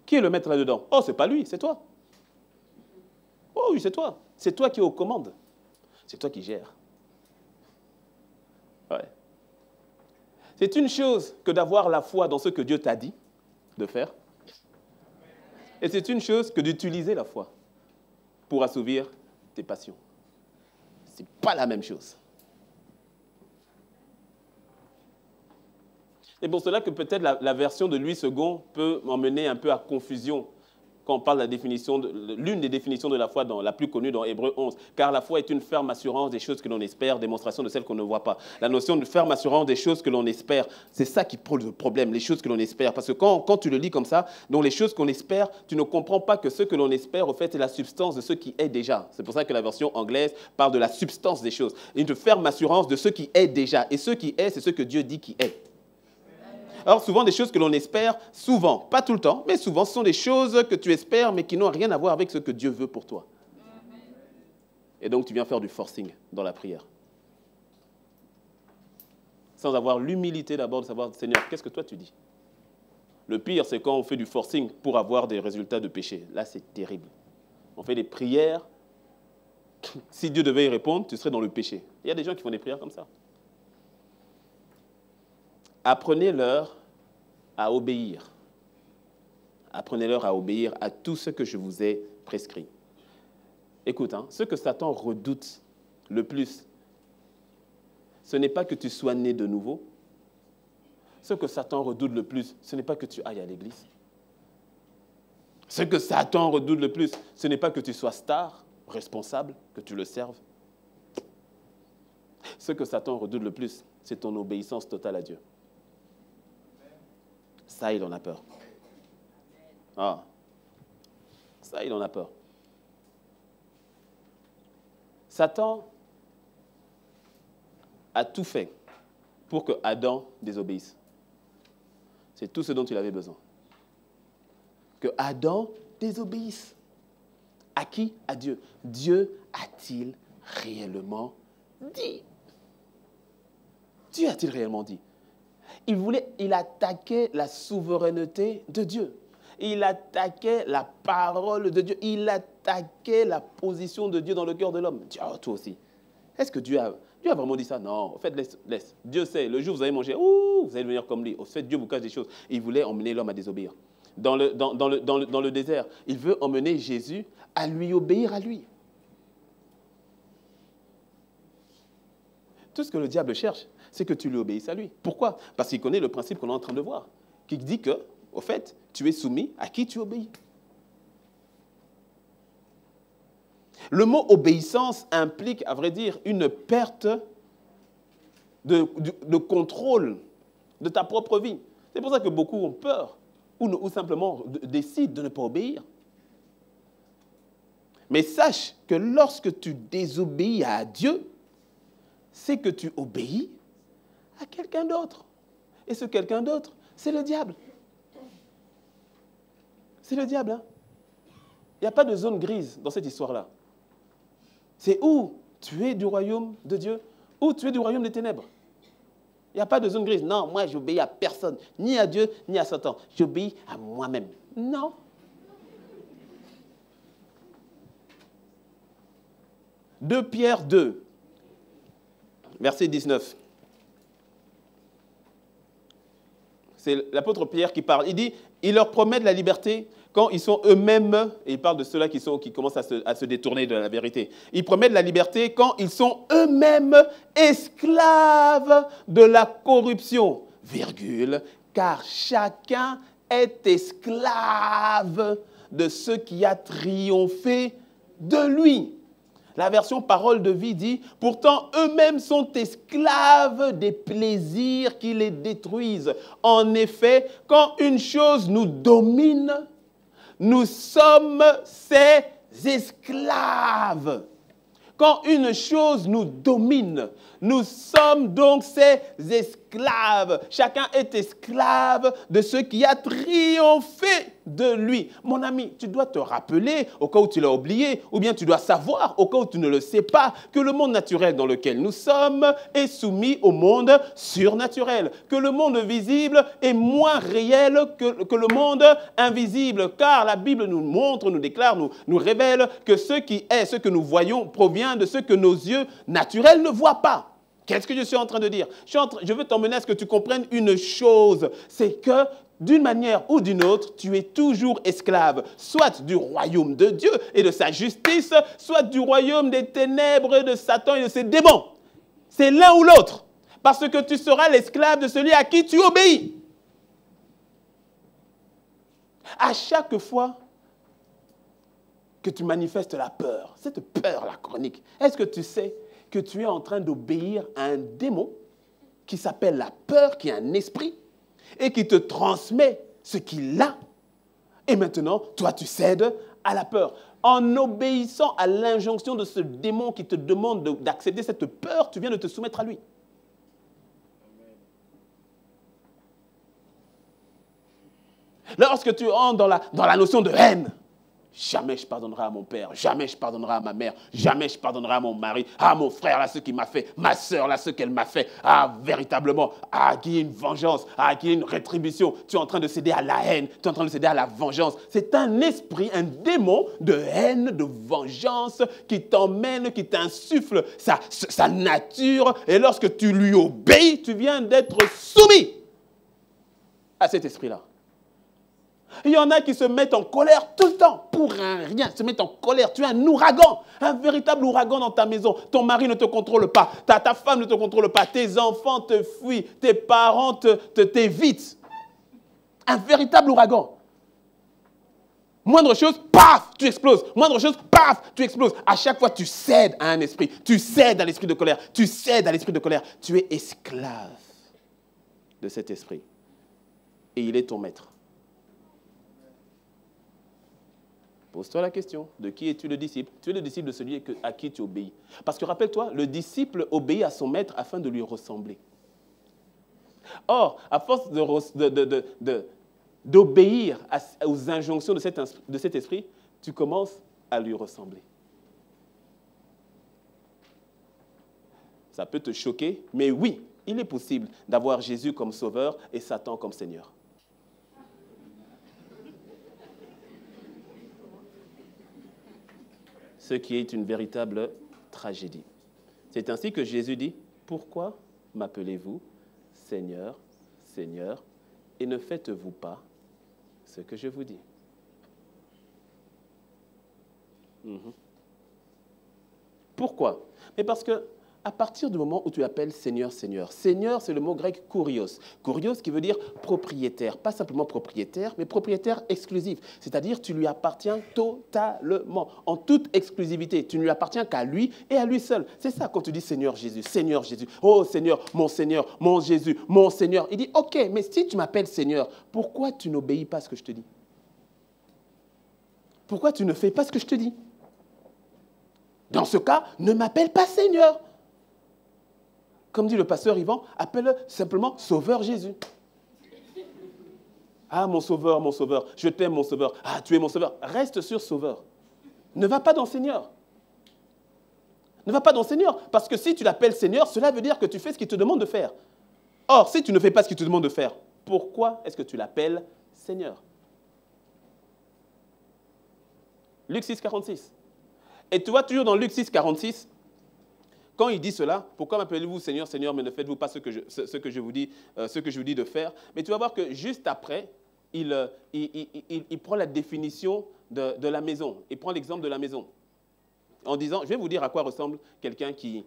Qui est le maître là-dedans? Oh, c'est pas lui, c'est toi. Oh oui, c'est toi. C'est toi qui es aux commandes. C'est toi qui gères. Ouais. C'est une chose que d'avoir la foi dans ce que Dieu t'a dit de faire. Et c'est une chose que d'utiliser la foi pour assouvir tes passions. Ce n'est pas la même chose. C'est pour cela que peut-être la version de Louis II peut m'emmener un peu à confusion quand on parle de l'une des définitions de la foi la plus connue dans Hébreux 11. Car la foi est une ferme assurance des choses que l'on espère, démonstration de celles qu'on ne voit pas. La notion de ferme assurance des choses que l'on espère, c'est ça qui pose le problème, les choses que l'on espère. Parce que quand tu le lis comme ça, dans les choses qu'on espère, tu ne comprends pas que ce que l'on espère, au fait, c'est la substance de ce qui est déjà. C'est pour ça que la version anglaise parle de la substance des choses. Une ferme assurance de ce qui est déjà. Et ce qui est, c'est ce que Dieu dit qui est. Alors souvent, des choses que l'on espère, souvent, pas tout le temps, mais souvent, ce sont des choses que tu espères, mais qui n'ont rien à voir avec ce que Dieu veut pour toi. Et donc tu viens faire du forcing dans la prière. Sans avoir l'humilité d'abord de savoir, Seigneur, qu'est-ce que toi tu dis? Le pire, c'est quand on fait du forcing pour avoir des résultats de péché. Là, c'est terrible. On fait des prières. Si Dieu devait y répondre, tu serais dans le péché. Il y a des gens qui font des prières comme ça. Apprenez-leur à obéir. Apprenez-leur à obéir à tout ce que je vous ai prescrit. Écoute, ce que Satan redoute le plus, ce n'est pas que tu sois né de nouveau. Ce que Satan redoute le plus, ce n'est pas que tu ailles à l'église. Ce que Satan redoute le plus, ce n'est pas que tu sois star, responsable, que tu le serves. Ce que Satan redoute le plus, c'est ton obéissance totale à Dieu. Ça, il en a peur. Ah, ça, il en a peur. Satan a tout fait pour que Adam désobéisse. C'est tout ce dont il avait besoin. Que Adam désobéisse. À qui? À Dieu. Dieu a-t-il réellement dit? Dieu a-t-il réellement dit? Il attaquait la souveraineté de Dieu. Il attaquait la parole de Dieu. Il attaquait la position de Dieu dans le cœur de l'homme. Oh, toi aussi. Est-ce que Dieu a vraiment dit ça? Non. En fait, laisse. Dieu sait, le jour où vous allez manger, vous allez devenir comme lui. Au fait, Dieu vous cache des choses. Il voulait emmener l'homme à désobéir. Dans le désert, il veut emmener Jésus à lui obéir à lui. Tout ce que le diable cherche, c'est que tu lui obéisses à lui. Pourquoi? Parce qu'il connaît le principe qu'on est en train de voir, qui dit que, au fait, tu es soumis à qui tu obéis. Le mot obéissance implique, à vrai dire, une perte de contrôle de ta propre vie. C'est pour ça que beaucoup ont peur ou simplement décident de ne pas obéir. Mais sache que lorsque tu désobéis à Dieu, c'est que tu obéis à quelqu'un d'autre. Et ce quelqu'un d'autre, c'est le diable. C'est le diable. Hein? Il n'y a pas de zone grise dans cette histoire-là. C'est où tu es du royaume de Dieu, ou tu es du royaume des ténèbres. Il n'y a pas de zone grise. Non, moi, j'obéis à personne, ni à Dieu, ni à Satan. J'obéis à moi-même. Non. Deux Pierre 2, verset 19. C'est l'apôtre Pierre qui parle. Il dit, il leur promet de la liberté quand ils sont eux-mêmes, et il parle de ceux-là qui commencent à se détourner de la vérité. Il promet de la liberté quand ils sont eux-mêmes esclaves de la corruption, virgule, car chacun est esclave de ce qui a triomphé de lui. La version Parole de vie dit, pourtant eux-mêmes sont esclaves des plaisirs qui les détruisent. En effet, quand une chose nous domine, nous sommes ses esclaves. Quand une chose nous domine, nous sommes donc ses esclaves. Chacun est esclave de ce qui a triomphé de lui. Mon ami, tu dois te rappeler, au cas où tu l'as oublié, ou bien tu dois savoir, au cas où tu ne le sais pas, que le monde naturel dans lequel nous sommes est soumis au monde surnaturel. Que le monde visible est moins réel que le monde invisible. Car la Bible nous montre, nous déclare, nous révèle que ce qui est, ce que nous voyons, provient de ce que nos yeux naturels ne voient pas. Qu'est-ce que je suis en train de dire? Je veux t'emmener à ce que tu comprennes une chose. C'est que, d'une manière ou d'une autre, tu es toujours esclave, soit du royaume de Dieu et de sa justice, soit du royaume des ténèbres, de Satan et de ses démons. C'est l'un ou l'autre, parce que tu seras l'esclave de celui à qui tu obéis. À chaque fois que tu manifestes la peur, cette peur-là chronique, est-ce que tu sais que tu es en train d'obéir à un démon qui s'appelle la peur, qui est un esprit, et qui te transmet ce qu'il a. Et maintenant, toi, tu cèdes à la peur. En obéissant à l'injonction de ce démon qui te demande d'accepter cette peur, tu viens de te soumettre à lui. Lorsque tu entres dans la notion de haine, jamais je pardonnerai à mon père, jamais je pardonnerai à ma mère, jamais je pardonnerai à mon mari, à mon frère, là, ce qu'il m'a fait, ma soeur, là, ce qu'elle m'a fait. Ah, véritablement, qu'il y ait une vengeance, qu'il y ait une rétribution. Tu es en train de céder à la haine, tu es en train de céder à la vengeance. C'est un esprit, un démon de haine, de vengeance qui t'emmène, qui t'insuffle sa nature. Et lorsque tu lui obéis, tu viens d'être soumis à cet esprit-là. Il y en a qui se mettent en colère tout le temps, pour un rien, se mettent en colère. Tu es un ouragan, un véritable ouragan dans ta maison. Ton mari ne te contrôle pas, ta femme ne te contrôle pas, tes enfants te fuient, tes parents t'évitent. Un véritable ouragan. Moindre chose, paf, tu exploses. Moindre chose, paf, tu exploses. À chaque fois, tu cèdes à un esprit. Tu cèdes à l'esprit de colère. Tu cèdes à l'esprit de colère. Tu es esclave de cet esprit. Et il est ton maître. Pose-toi la question, de qui es-tu le disciple? Tu es le disciple de celui à qui tu obéis. Parce que rappelle-toi, le disciple obéit à son maître afin de lui ressembler. Or, à force d'obéir aux injonctions de cet esprit, tu commences à lui ressembler. Ça peut te choquer, mais oui, il est possible d'avoir Jésus comme sauveur et Satan comme Seigneur. Ce qui est une véritable tragédie. C'est ainsi que Jésus dit, « Pourquoi m'appelez-vous Seigneur, Seigneur, et ne faites-vous pas ce que je vous dis ?» Pourquoi? Mais parce que à partir du moment où tu appelles Seigneur, Seigneur, Seigneur, c'est le mot grec kurios. Kurios qui veut dire propriétaire. Pas simplement propriétaire, mais propriétaire exclusif. C'est-à-dire tu lui appartiens totalement, en toute exclusivité. Tu ne lui appartiens qu'à lui et à lui seul. C'est ça quand tu dis Seigneur Jésus, Seigneur Jésus. Oh Seigneur, mon Jésus, mon Seigneur. Il dit, ok, mais si tu m'appelles Seigneur, pourquoi tu n'obéis pas à ce que je te dis? Pourquoi tu ne fais pas ce que je te dis? Dans ce cas, ne m'appelle pas Seigneur. Comme dit le pasteur Yvan, appelle simplement Sauveur Jésus. Ah, mon Sauveur, je t'aime, mon Sauveur. Ah, tu es mon Sauveur. Reste sur Sauveur. Ne va pas dans Seigneur. Ne va pas dans Seigneur. Parce que si tu l'appelles Seigneur, cela veut dire que tu fais ce qu'il te demande de faire. Or, si tu ne fais pas ce qu'il te demande de faire, pourquoi est-ce que tu l'appelles Seigneur? Luc 6, 46. Et tu vois toujours dans Luc 6, 46, quand il dit cela, pourquoi m'appelez-vous Seigneur, Seigneur, mais ne faites-vous pas ce que je vous dis de faire? Mais tu vas voir que juste après, il prend la définition de la maison. Il prend l'exemple de la maison. En disant, je vais vous dire à quoi ressemble quelqu'un qui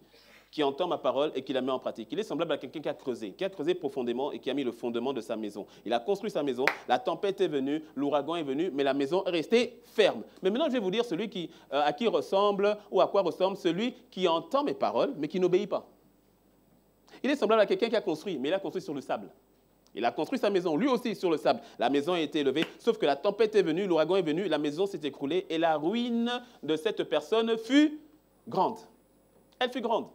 entend ma parole et qui la met en pratique. Il est semblable à quelqu'un qui a creusé profondément et qui a mis le fondement de sa maison. Il a construit sa maison, la tempête est venue, l'ouragan est venu, mais la maison est restée ferme. Mais maintenant, je vais vous dire à qui ressemble ou à quoi ressemble celui qui entend mes paroles, mais qui n'obéit pas. Il est semblable à quelqu'un qui a construit, mais il a construit sur le sable. Il a construit sa maison, lui aussi sur le sable. La maison a été élevée, sauf que la tempête est venue, l'ouragan est venu, la maison s'est écroulée et la ruine de cette personne fut grande. Elle fut grande.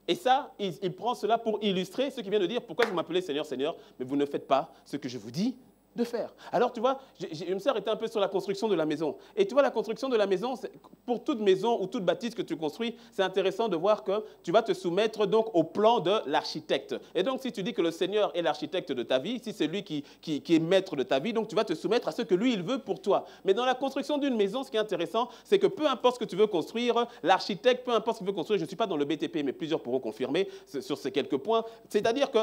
Et ça, il prend cela pour illustrer ce qu'il vient de dire. Pourquoi vous m'appelez Seigneur, Seigneur, mais vous ne faites pas ce que je vous dis de faire. Alors, tu vois, je me suis arrêté un peu sur la construction de la maison. Et tu vois, la construction de la maison, pour toute maison ou toute bâtisse que tu construis, c'est intéressant de voir que tu vas te soumettre donc au plan de l'architecte. Et donc, si tu dis que le Seigneur est l'architecte de ta vie, si c'est lui qui est maître de ta vie, donc tu vas te soumettre à ce que lui, il veut pour toi. Mais dans la construction d'une maison, ce qui est intéressant, c'est que peu importe ce que tu veux construire, l'architecte, peu importe ce qu'il veut construire, je ne suis pas dans le BTP, mais plusieurs pourront confirmer sur ces quelques points, c'est-à-dire que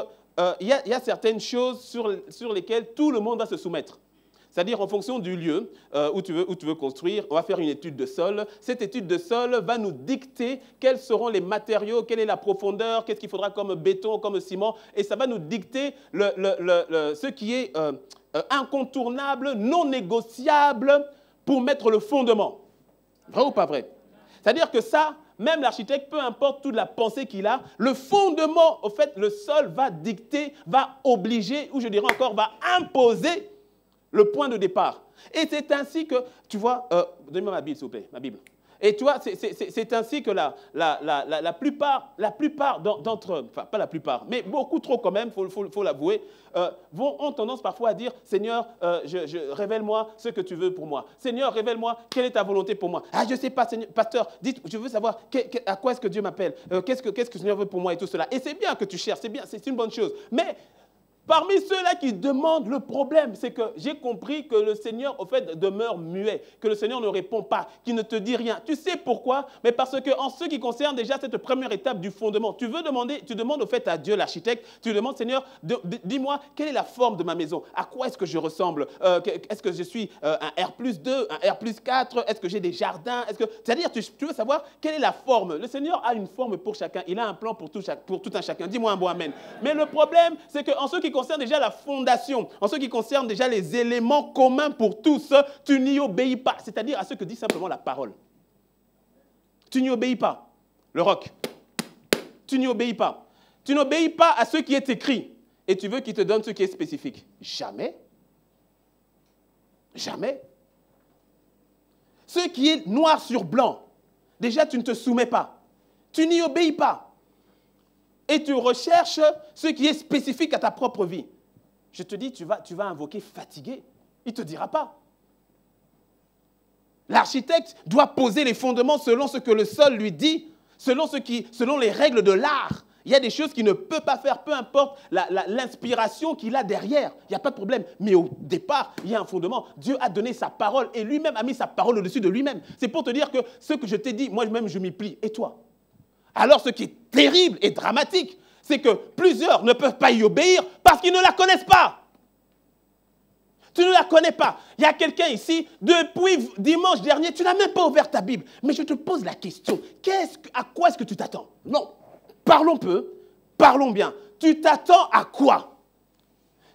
il y a certaines choses sur lesquelles tout le monde va se soumettre. C'est-à-dire en fonction du lieu où tu veux construire, on va faire une étude de sol. Cette étude de sol va nous dicter quels seront les matériaux, quelle est la profondeur, qu'est-ce qu'il faudra comme béton, comme ciment, et ça va nous dicter ce qui est incontournable, non négociable pour mettre le fondement. Vrai ou pas vrai? C'est-à-dire que ça, même l'architecte, peu importe toute la pensée qu'il a, le fondement, au fait, le sol va dicter, va obliger, ou je dirais encore, va imposer le point de départ. Et c'est ainsi que, tu vois, donnez-moi ma Bible, s'il vous plaît, ma Bible. Et tu vois, c'est ainsi que la plupart d'entre, enfin pas la plupart, mais beaucoup trop quand même, faut l'avouer, ont tendance parfois à dire, Seigneur, révèle-moi ce que tu veux pour moi. Seigneur, révèle-moi quelle est ta volonté pour moi. Ah, je ne sais pas, Seigneur, pasteur, dites, je veux savoir à quoi est-ce que Dieu m'appelle, qu'est-ce que le Seigneur veut pour moi et tout cela. Et c'est bien que tu cherches, c'est bien, c'est une bonne chose. Mais parmi ceux-là qui demandent, le problème, c'est que j'ai compris que le Seigneur, au fait, demeure muet, que le Seigneur ne répond pas, qu'il ne te dit rien. Tu sais pourquoi? Mais parce qu'en ce qui concerne déjà cette première étape du fondement, tu demandes au fait à Dieu, l'architecte, tu demandes, Seigneur, dis-moi, quelle est la forme de ma maison? À quoi est-ce que je ressemble? Est-ce que je suis un R+2, un R+4? Est-ce que j'ai des jardins? C'est-à-dire, tu veux savoir quelle est la forme? Le Seigneur a une forme pour chacun, il a un plan pour tout un chacun. Dis-moi un bon amen. Mais le problème, c'est qu'en ce qui concerne déjà la fondation, en ce qui concerne déjà les éléments communs pour tous, tu n'y obéis pas. C'est-à-dire à ce que dit simplement la parole. Tu n'y obéis pas. Le roc. Tu n'y obéis pas. Tu n'obéis pas à ce qui est écrit. Et tu veux qu'il te donne ce qui est spécifique. Jamais. Jamais. Ce qui est noir sur blanc, déjà tu ne te soumets pas. Tu n'y obéis pas. Et tu recherches ce qui est spécifique à ta propre vie. Je te dis, tu vas invoquer fatigué. Il ne te dira pas. L'architecte doit poser les fondements selon ce que le sol lui dit, selon les règles de l'art. Il y a des choses qu'il ne peut pas faire, peu importe l'inspiration qu'il a derrière. Il n'y a pas de problème. Mais au départ, il y a un fondement. Dieu a donné sa parole et lui-même a mis sa parole au-dessus de lui-même. C'est pour te dire que ce que je t'ai dit, moi-même, je m'y plie. Et toi? Alors, ce qui est terrible et dramatique, c'est que plusieurs ne peuvent pas y obéir parce qu'ils ne la connaissent pas. Tu ne la connais pas. Il y a quelqu'un ici, depuis dimanche dernier, tu n'as même pas ouvert ta Bible. Mais je te pose la question, à quoi est-ce que tu t'attends? Non, parlons peu, parlons bien. Tu t'attends à quoi?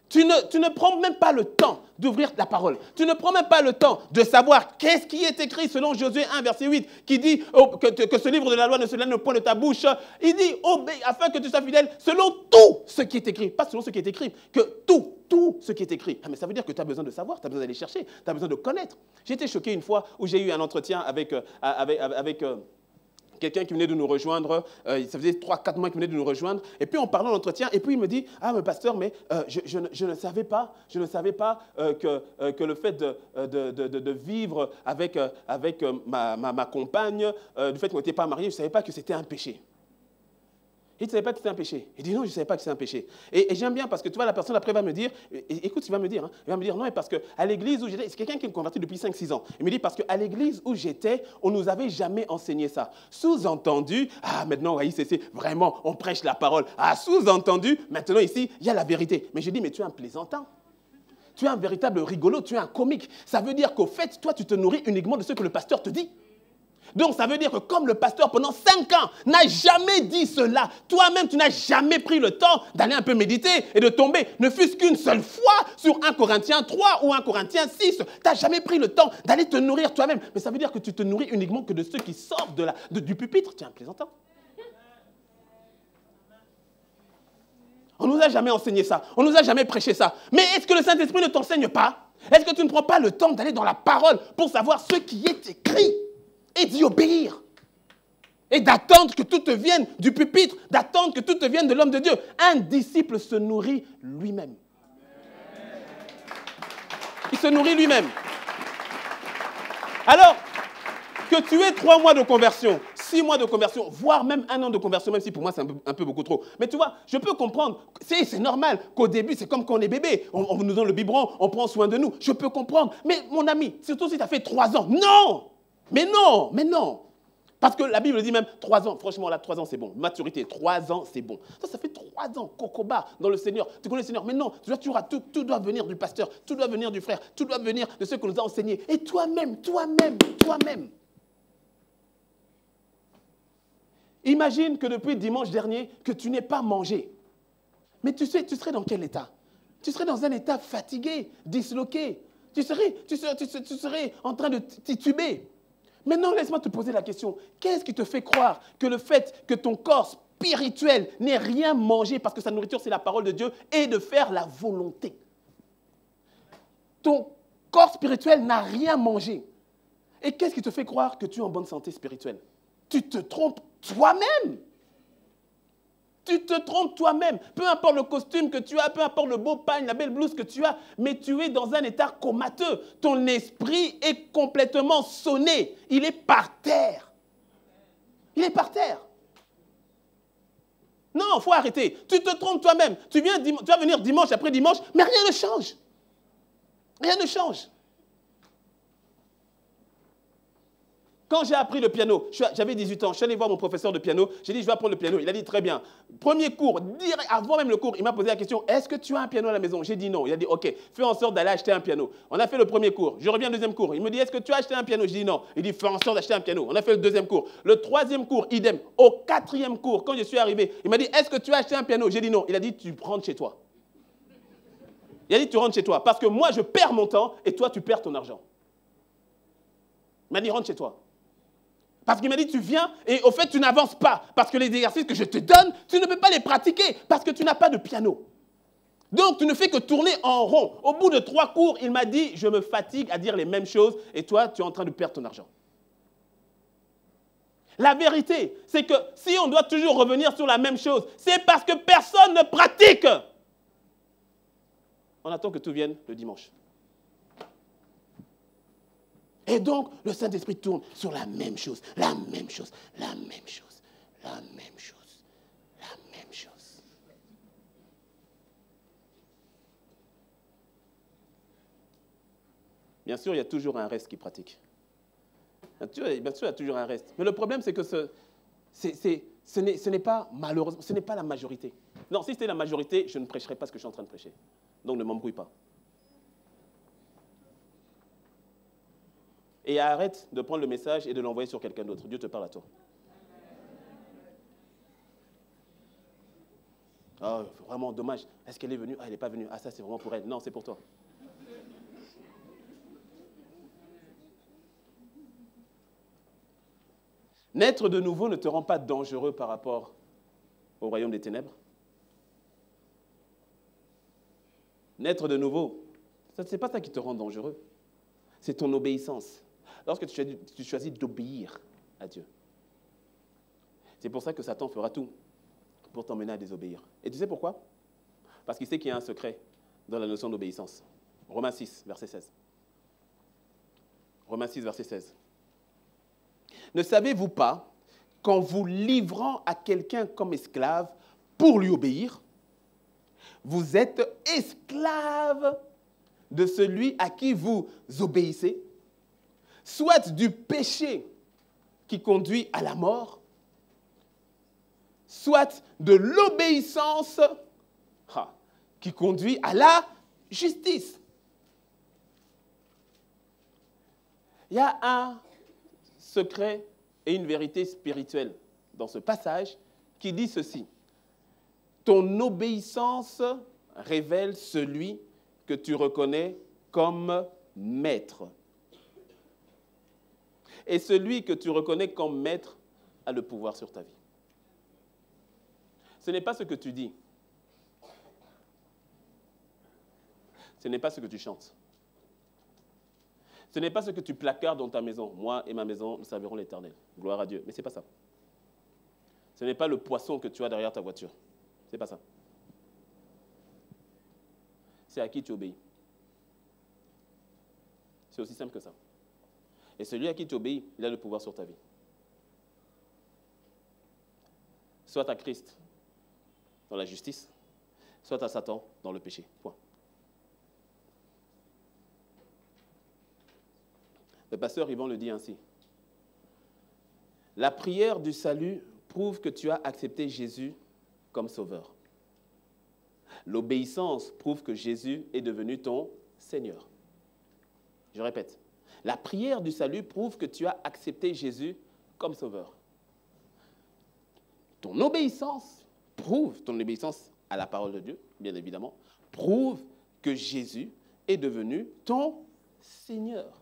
Tu ne prends même pas le temps d'ouvrir la parole. Tu ne prends même pas le temps de savoir qu'est-ce qui est écrit selon Josué 1, verset 8, qui dit que ce livre de la loi ne se lève au point de ta bouche. Il dit, obéis afin que tu sois fidèle selon tout ce qui est écrit. Pas selon ce qui est écrit, que tout ce qui est écrit. Ah, mais ça veut dire que tu as besoin de savoir, tu as besoin d'aller chercher, tu as besoin de connaître. J'ai été choqué une fois où j'ai eu un entretien avec quelqu'un qui venait de nous rejoindre, ça faisait 3-4 mois qu'il venait de nous rejoindre, et puis on parlait en entretien, et puis il me dit, ah mais pasteur, mais je ne savais pas que le fait de vivre avec ma compagne, du fait qu'on n'était pas mariés, je ne savais pas que c'était un péché. Il ne savait pas que c'était un péché. Il dit non, je ne savais pas que c'était un péché. Et j'aime bien parce que tu vois, la personne après va me dire, écoute, il va me dire non, parce qu'à l'église où j'étais, c'est quelqu'un qui est converti depuis 5-6 ans. Il me dit parce qu'à l'église où j'étais, on ne nous avait jamais enseigné ça. Sous-entendu, maintenant, oui, c'est vraiment, on prêche la parole. Sous-entendu, maintenant ici, il y a la vérité. Mais je dis, mais tu es un plaisantin. Tu es un véritable rigolo, tu es un comique. Ça veut dire qu'au fait, toi, tu te nourris uniquement de ce que le pasteur te dit. Donc, ça veut dire que comme le pasteur, pendant 5 ans, n'a jamais dit cela, toi-même, tu n'as jamais pris le temps d'aller un peu méditer et de tomber, ne fût-ce qu'une seule fois, sur 1 Corinthiens 3 ou 1 Corinthiens 6. Tu n'as jamais pris le temps d'aller te nourrir toi-même. Mais ça veut dire que tu te nourris uniquement que de ceux qui sortent du pupitre. Tiens, plaisantant. On ne nous a jamais enseigné ça. On ne nous a jamais prêché ça. Mais est-ce que le Saint-Esprit ne t'enseigne pas? Est-ce que tu ne prends pas le temps d'aller dans la parole pour savoir ce qui est écrit? Et d'y obéir. Et d'attendre que tout te vienne du pupitre, d'attendre que tout te vienne de l'homme de Dieu. Un disciple se nourrit lui-même. Il se nourrit lui-même. Alors, que tu aies 3 mois de conversion, 6 mois de conversion, voire même 1 an de conversion, même si pour moi c'est un peu beaucoup trop. Mais tu vois, je peux comprendre, c'est normal qu'au début, c'est comme quand on est bébé, on nous donne le biberon, on prend soin de nous. Je peux comprendre. Mais mon ami, surtout si tu as fait 3 ans, non! Mais non. Parce que la Bible dit même 3 ans. Franchement, là, 3 ans, c'est bon. Maturité, 3 ans, c'est bon. Ça fait 3 ans, cocoba, dans le Seigneur. Tu connais le Seigneur. Mais non, tout doit venir du pasteur, tout doit venir du frère, tout doit venir de ceux qu'on nous a enseignés. Et toi-même. Imagine que depuis dimanche dernier, que tu n'aies pas mangé. Mais tu serais dans quel état? Tu serais dans un état fatigué, disloqué. Tu serais en train de tituber. Maintenant, laisse-moi te poser la question. Qu'est-ce qui te fait croire que le fait que ton corps spirituel n'ait rien mangé, parce que sa nourriture, c'est la parole de Dieu, et de faire la volonté? Ton corps spirituel n'a rien mangé. Et qu'est-ce qui te fait croire que tu es en bonne santé spirituelle? Tu te trompes toi-même. Tu te trompes toi-même. Peu importe le costume que tu as, peu importe le beau pagne, la belle blouse que tu as, mais tu es dans un état comateux. Ton esprit est complètement sonné. Il est par terre. Il est par terre. Non, il faut arrêter. Tu te trompes toi-même. Tu vas venir dimanche après dimanche, mais rien ne change. Rien ne change. Quand j'ai appris le piano, j'avais 18 ans, je suis allé voir mon professeur de piano, j'ai dit je vais apprendre le piano. Il a dit très bien. Premier cours, direct, avant même le cours, il m'a posé la question, est-ce que tu as un piano à la maison? J'ai dit non. Il a dit ok, fais en sorte d'aller acheter un piano. On a fait le premier cours, je reviens au deuxième cours. Il me dit est-ce que tu as acheté un piano? J'ai dit non. Il dit fais en sorte d'acheter un piano. On a fait le deuxième cours. Le troisième cours, idem. Au quatrième cours, quand je suis arrivé, il m'a dit est-ce que tu as acheté un piano? J'ai dit non. Il a dit tu rentres chez toi. Il a dit tu rentres chez toi parce que moi je perds mon temps et toi tu perds ton argent. Il m'a dit rentre chez toi. Parce qu'il m'a dit, tu viens et au fait, tu n'avances pas. Parce que les exercices que je te donne, tu ne peux pas les pratiquer parce que tu n'as pas de piano. Donc, tu ne fais que tourner en rond. Au bout de 3 cours, il m'a dit, je me fatigue à dire les mêmes choses et toi, tu es en train de perdre ton argent. La vérité, c'est que si on doit toujours revenir sur la même chose, c'est parce que personne ne pratique. On attend que tout vienne le dimanche. Et donc, le Saint-Esprit tourne sur la même chose, la même chose, la même chose, la même chose, la même chose. Bien sûr, il y a toujours un reste qui pratique. Bien sûr, il y a toujours un reste. Mais le problème, c'est que ce n'est pas, malheureusement, ce n'est pas la majorité. Non, si c'était la majorité, je ne prêcherais pas ce que je suis en train de prêcher. Donc, ne m'embrouille pas. Et arrête de prendre le message et de l'envoyer sur quelqu'un d'autre. Dieu te parle à toi. Oh, vraiment dommage. Est-ce qu'elle est venue? Ah, elle n'est pas venue. Ah, ça, c'est vraiment pour elle. Non, c'est pour toi. Naître de nouveau ne te rend pas dangereux par rapport au royaume des ténèbres. Naître de nouveau, ce n'est pas ça qui te rend dangereux. C'est ton obéissance. Lorsque tu choisis d'obéir à Dieu. C'est pour ça que Satan fera tout pour t'emmener à désobéir. Et tu sais pourquoi? Parce qu'il sait qu'il y a un secret dans la notion d'obéissance. Romains 6, verset 16. Romains 6, verset 16. Ne savez-vous pas qu'en vous livrant à quelqu'un comme esclave pour lui obéir, vous êtes esclave de celui à qui vous obéissez, soit du péché qui conduit à la mort, soit de l'obéissance qui conduit à la justice. Il y a un secret et une vérité spirituelle dans ce passage qui dit ceci. Ton obéissance révèle celui que tu reconnais comme maître. Et celui que tu reconnais comme maître a le pouvoir sur ta vie. Ce n'est pas ce que tu dis. Ce n'est pas ce que tu chantes. Ce n'est pas ce que tu placardes dans ta maison. Moi et ma maison, nous servirons l'Éternel. Gloire à Dieu. Mais ce n'est pas ça. Ce n'est pas le poisson que tu as derrière ta voiture. Ce n'est pas ça. C'est à qui tu obéis. C'est aussi simple que ça. Et celui à qui tu obéis, il a le pouvoir sur ta vie. Soit à Christ dans la justice, soit à Satan dans le péché. Point. Le pasteur Yvan le dit ainsi. La prière du salut prouve que tu as accepté Jésus comme sauveur. L'obéissance prouve que Jésus est devenu ton Seigneur. Je répète. La prière du salut prouve que tu as accepté Jésus comme sauveur. Ton obéissance à la parole de Dieu, bien évidemment, prouve que Jésus est devenu ton Seigneur.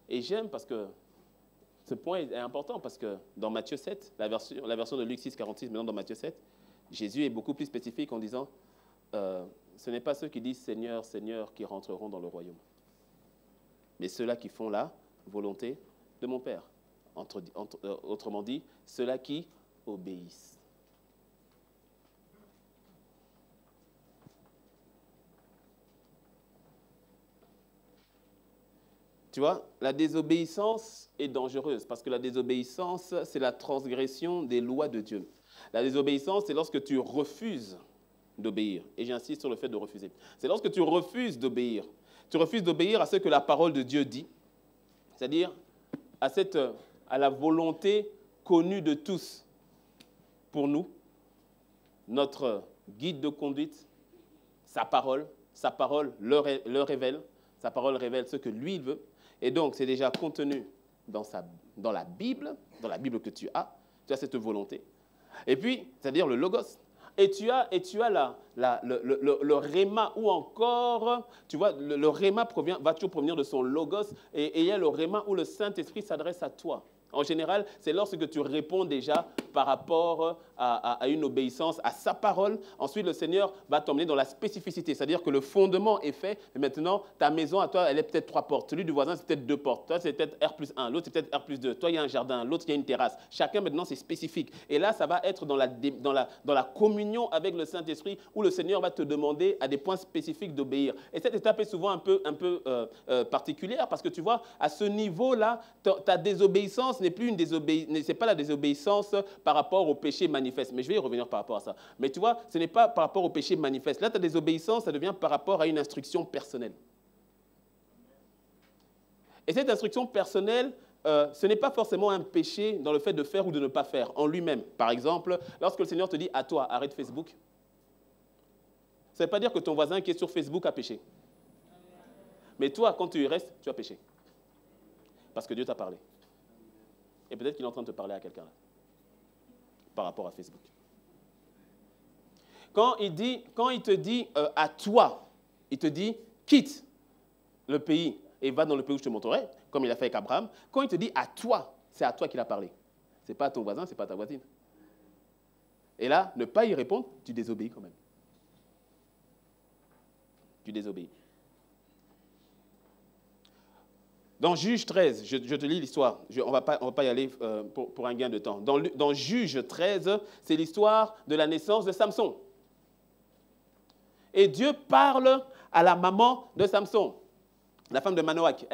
Et j'aime parce que ce point est important parce que dans Matthieu 7, la version de Luc 6, 46, maintenant dans Matthieu 7, Jésus est beaucoup plus spécifique en disant ce n'est pas ceux qui disent Seigneur, Seigneur qui rentreront dans le royaume. mais ceux-là qui font la volonté de mon Père. Autrement dit, ceux-là qui obéissent. Tu vois, la désobéissance est dangereuse parce que la désobéissance, c'est la transgression des lois de Dieu. La désobéissance, c'est lorsque tu refuses d'obéir. Et j'insiste sur le fait de refuser. C'est lorsque tu refuses d'obéir. Tu refuses d'obéir à ce que la parole de Dieu dit, c'est-à-dire à la volonté connue de tous pour nous, notre guide de conduite, sa parole le révèle, sa parole révèle ce que lui il veut. Et donc, c'est déjà contenu dans la Bible que tu as cette volonté. Et puis, c'est-à-dire le logos. Et tu as le réma, ou encore, tu vois, le réma va toujours provenir de son logos, et il y a le réma où le Saint-Esprit s'adresse à toi. En général, c'est lorsque tu réponds déjà par rapport à une obéissance à sa parole. Ensuite, le Seigneur va t'emmener dans la spécificité. C'est-à-dire que le fondement est fait. Et maintenant, ta maison, à toi, elle est peut-être 3 portes. Celui du voisin, c'est peut-être 2 portes. Toi, c'est peut-être R+1. L'autre, c'est peut-être R+2. Toi, il y a un jardin. L'autre, il y a une terrasse. Chacun, maintenant, c'est spécifique. Et là, ça va être dans la communion avec le Saint-Esprit où le Seigneur va te demander à des points spécifiques d'obéir. Et cette étape est souvent un peu particulière parce que tu vois, à ce niveau-là, ta désobéissance n'est plus c'est pas la désobéissance par rapport au péché manifeste. Mais je vais y revenir par rapport à ça. Mais tu vois, ce n'est pas par rapport au péché manifeste. Là, ta désobéissance, ça devient par rapport à une instruction personnelle. Et cette instruction personnelle, ce n'est pas forcément un péché dans le fait de faire ou de ne pas faire en lui-même. Par exemple, lorsque le Seigneur te dit à toi, arrête Facebook, ça ne veut pas dire que ton voisin qui est sur Facebook a péché. Mais toi, quand tu y restes, tu as péché. Parce que Dieu t'a parlé. Et peut-être qu'il est en train de te parler à quelqu'un là, par rapport à Facebook. Quand il te dit à toi, il te dit quitte le pays et va dans le pays où je te montrerai, comme il a fait avec Abraham. Quand il te dit à toi, c'est à toi qu'il a parlé. Ce n'est pas à ton voisin, ce n'est pas à ta voisine. Et là, ne pas y répondre, tu désobéis quand même. Tu désobéis. Dans Juge 13, je te lis l'histoire, on ne va pas y aller pour un gain de temps. Dans Juge 13, c'est l'histoire de la naissance de Samson. Et Dieu parle à la maman de Samson, la femme de Manoach.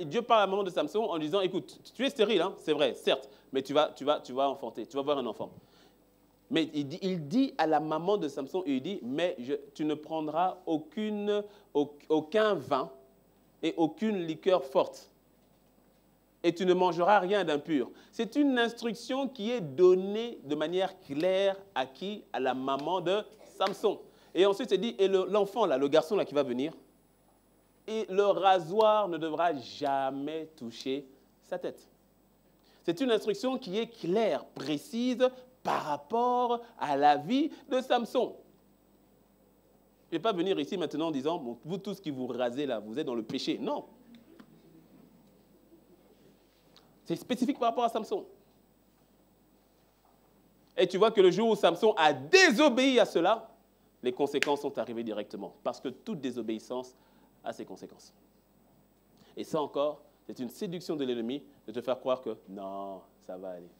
Dieu parle à la maman de Samson en lui disant, écoute, tu es stérile, hein, c'est vrai, certes, mais tu vas enfanter, tu vas avoir un enfant. Mais il dit à la maman de Samson, il dit, mais tu ne prendras aucun vin et aucune liqueur forte. Et tu ne mangeras rien d'impur. C'est une instruction qui est donnée de manière claire à qui? À la maman de Samson. Et ensuite, c'est dit, et l'enfant, là, le garçon là, qui va venir, et le rasoir ne devra jamais toucher sa tête. C'est une instruction qui est claire, précise, par rapport à la vie de Samson. Je ne vais pas venir ici maintenant en disant, bon, vous tous qui vous rasez là, vous êtes dans le péché. Non. C'est spécifique par rapport à Samson. Et tu vois que le jour où Samson a désobéi à cela, les conséquences sont arrivées directement. Parce que toute désobéissance a ses conséquences. Et ça encore, c'est une séduction de l'ennemi de te faire croire que non, ça va aller.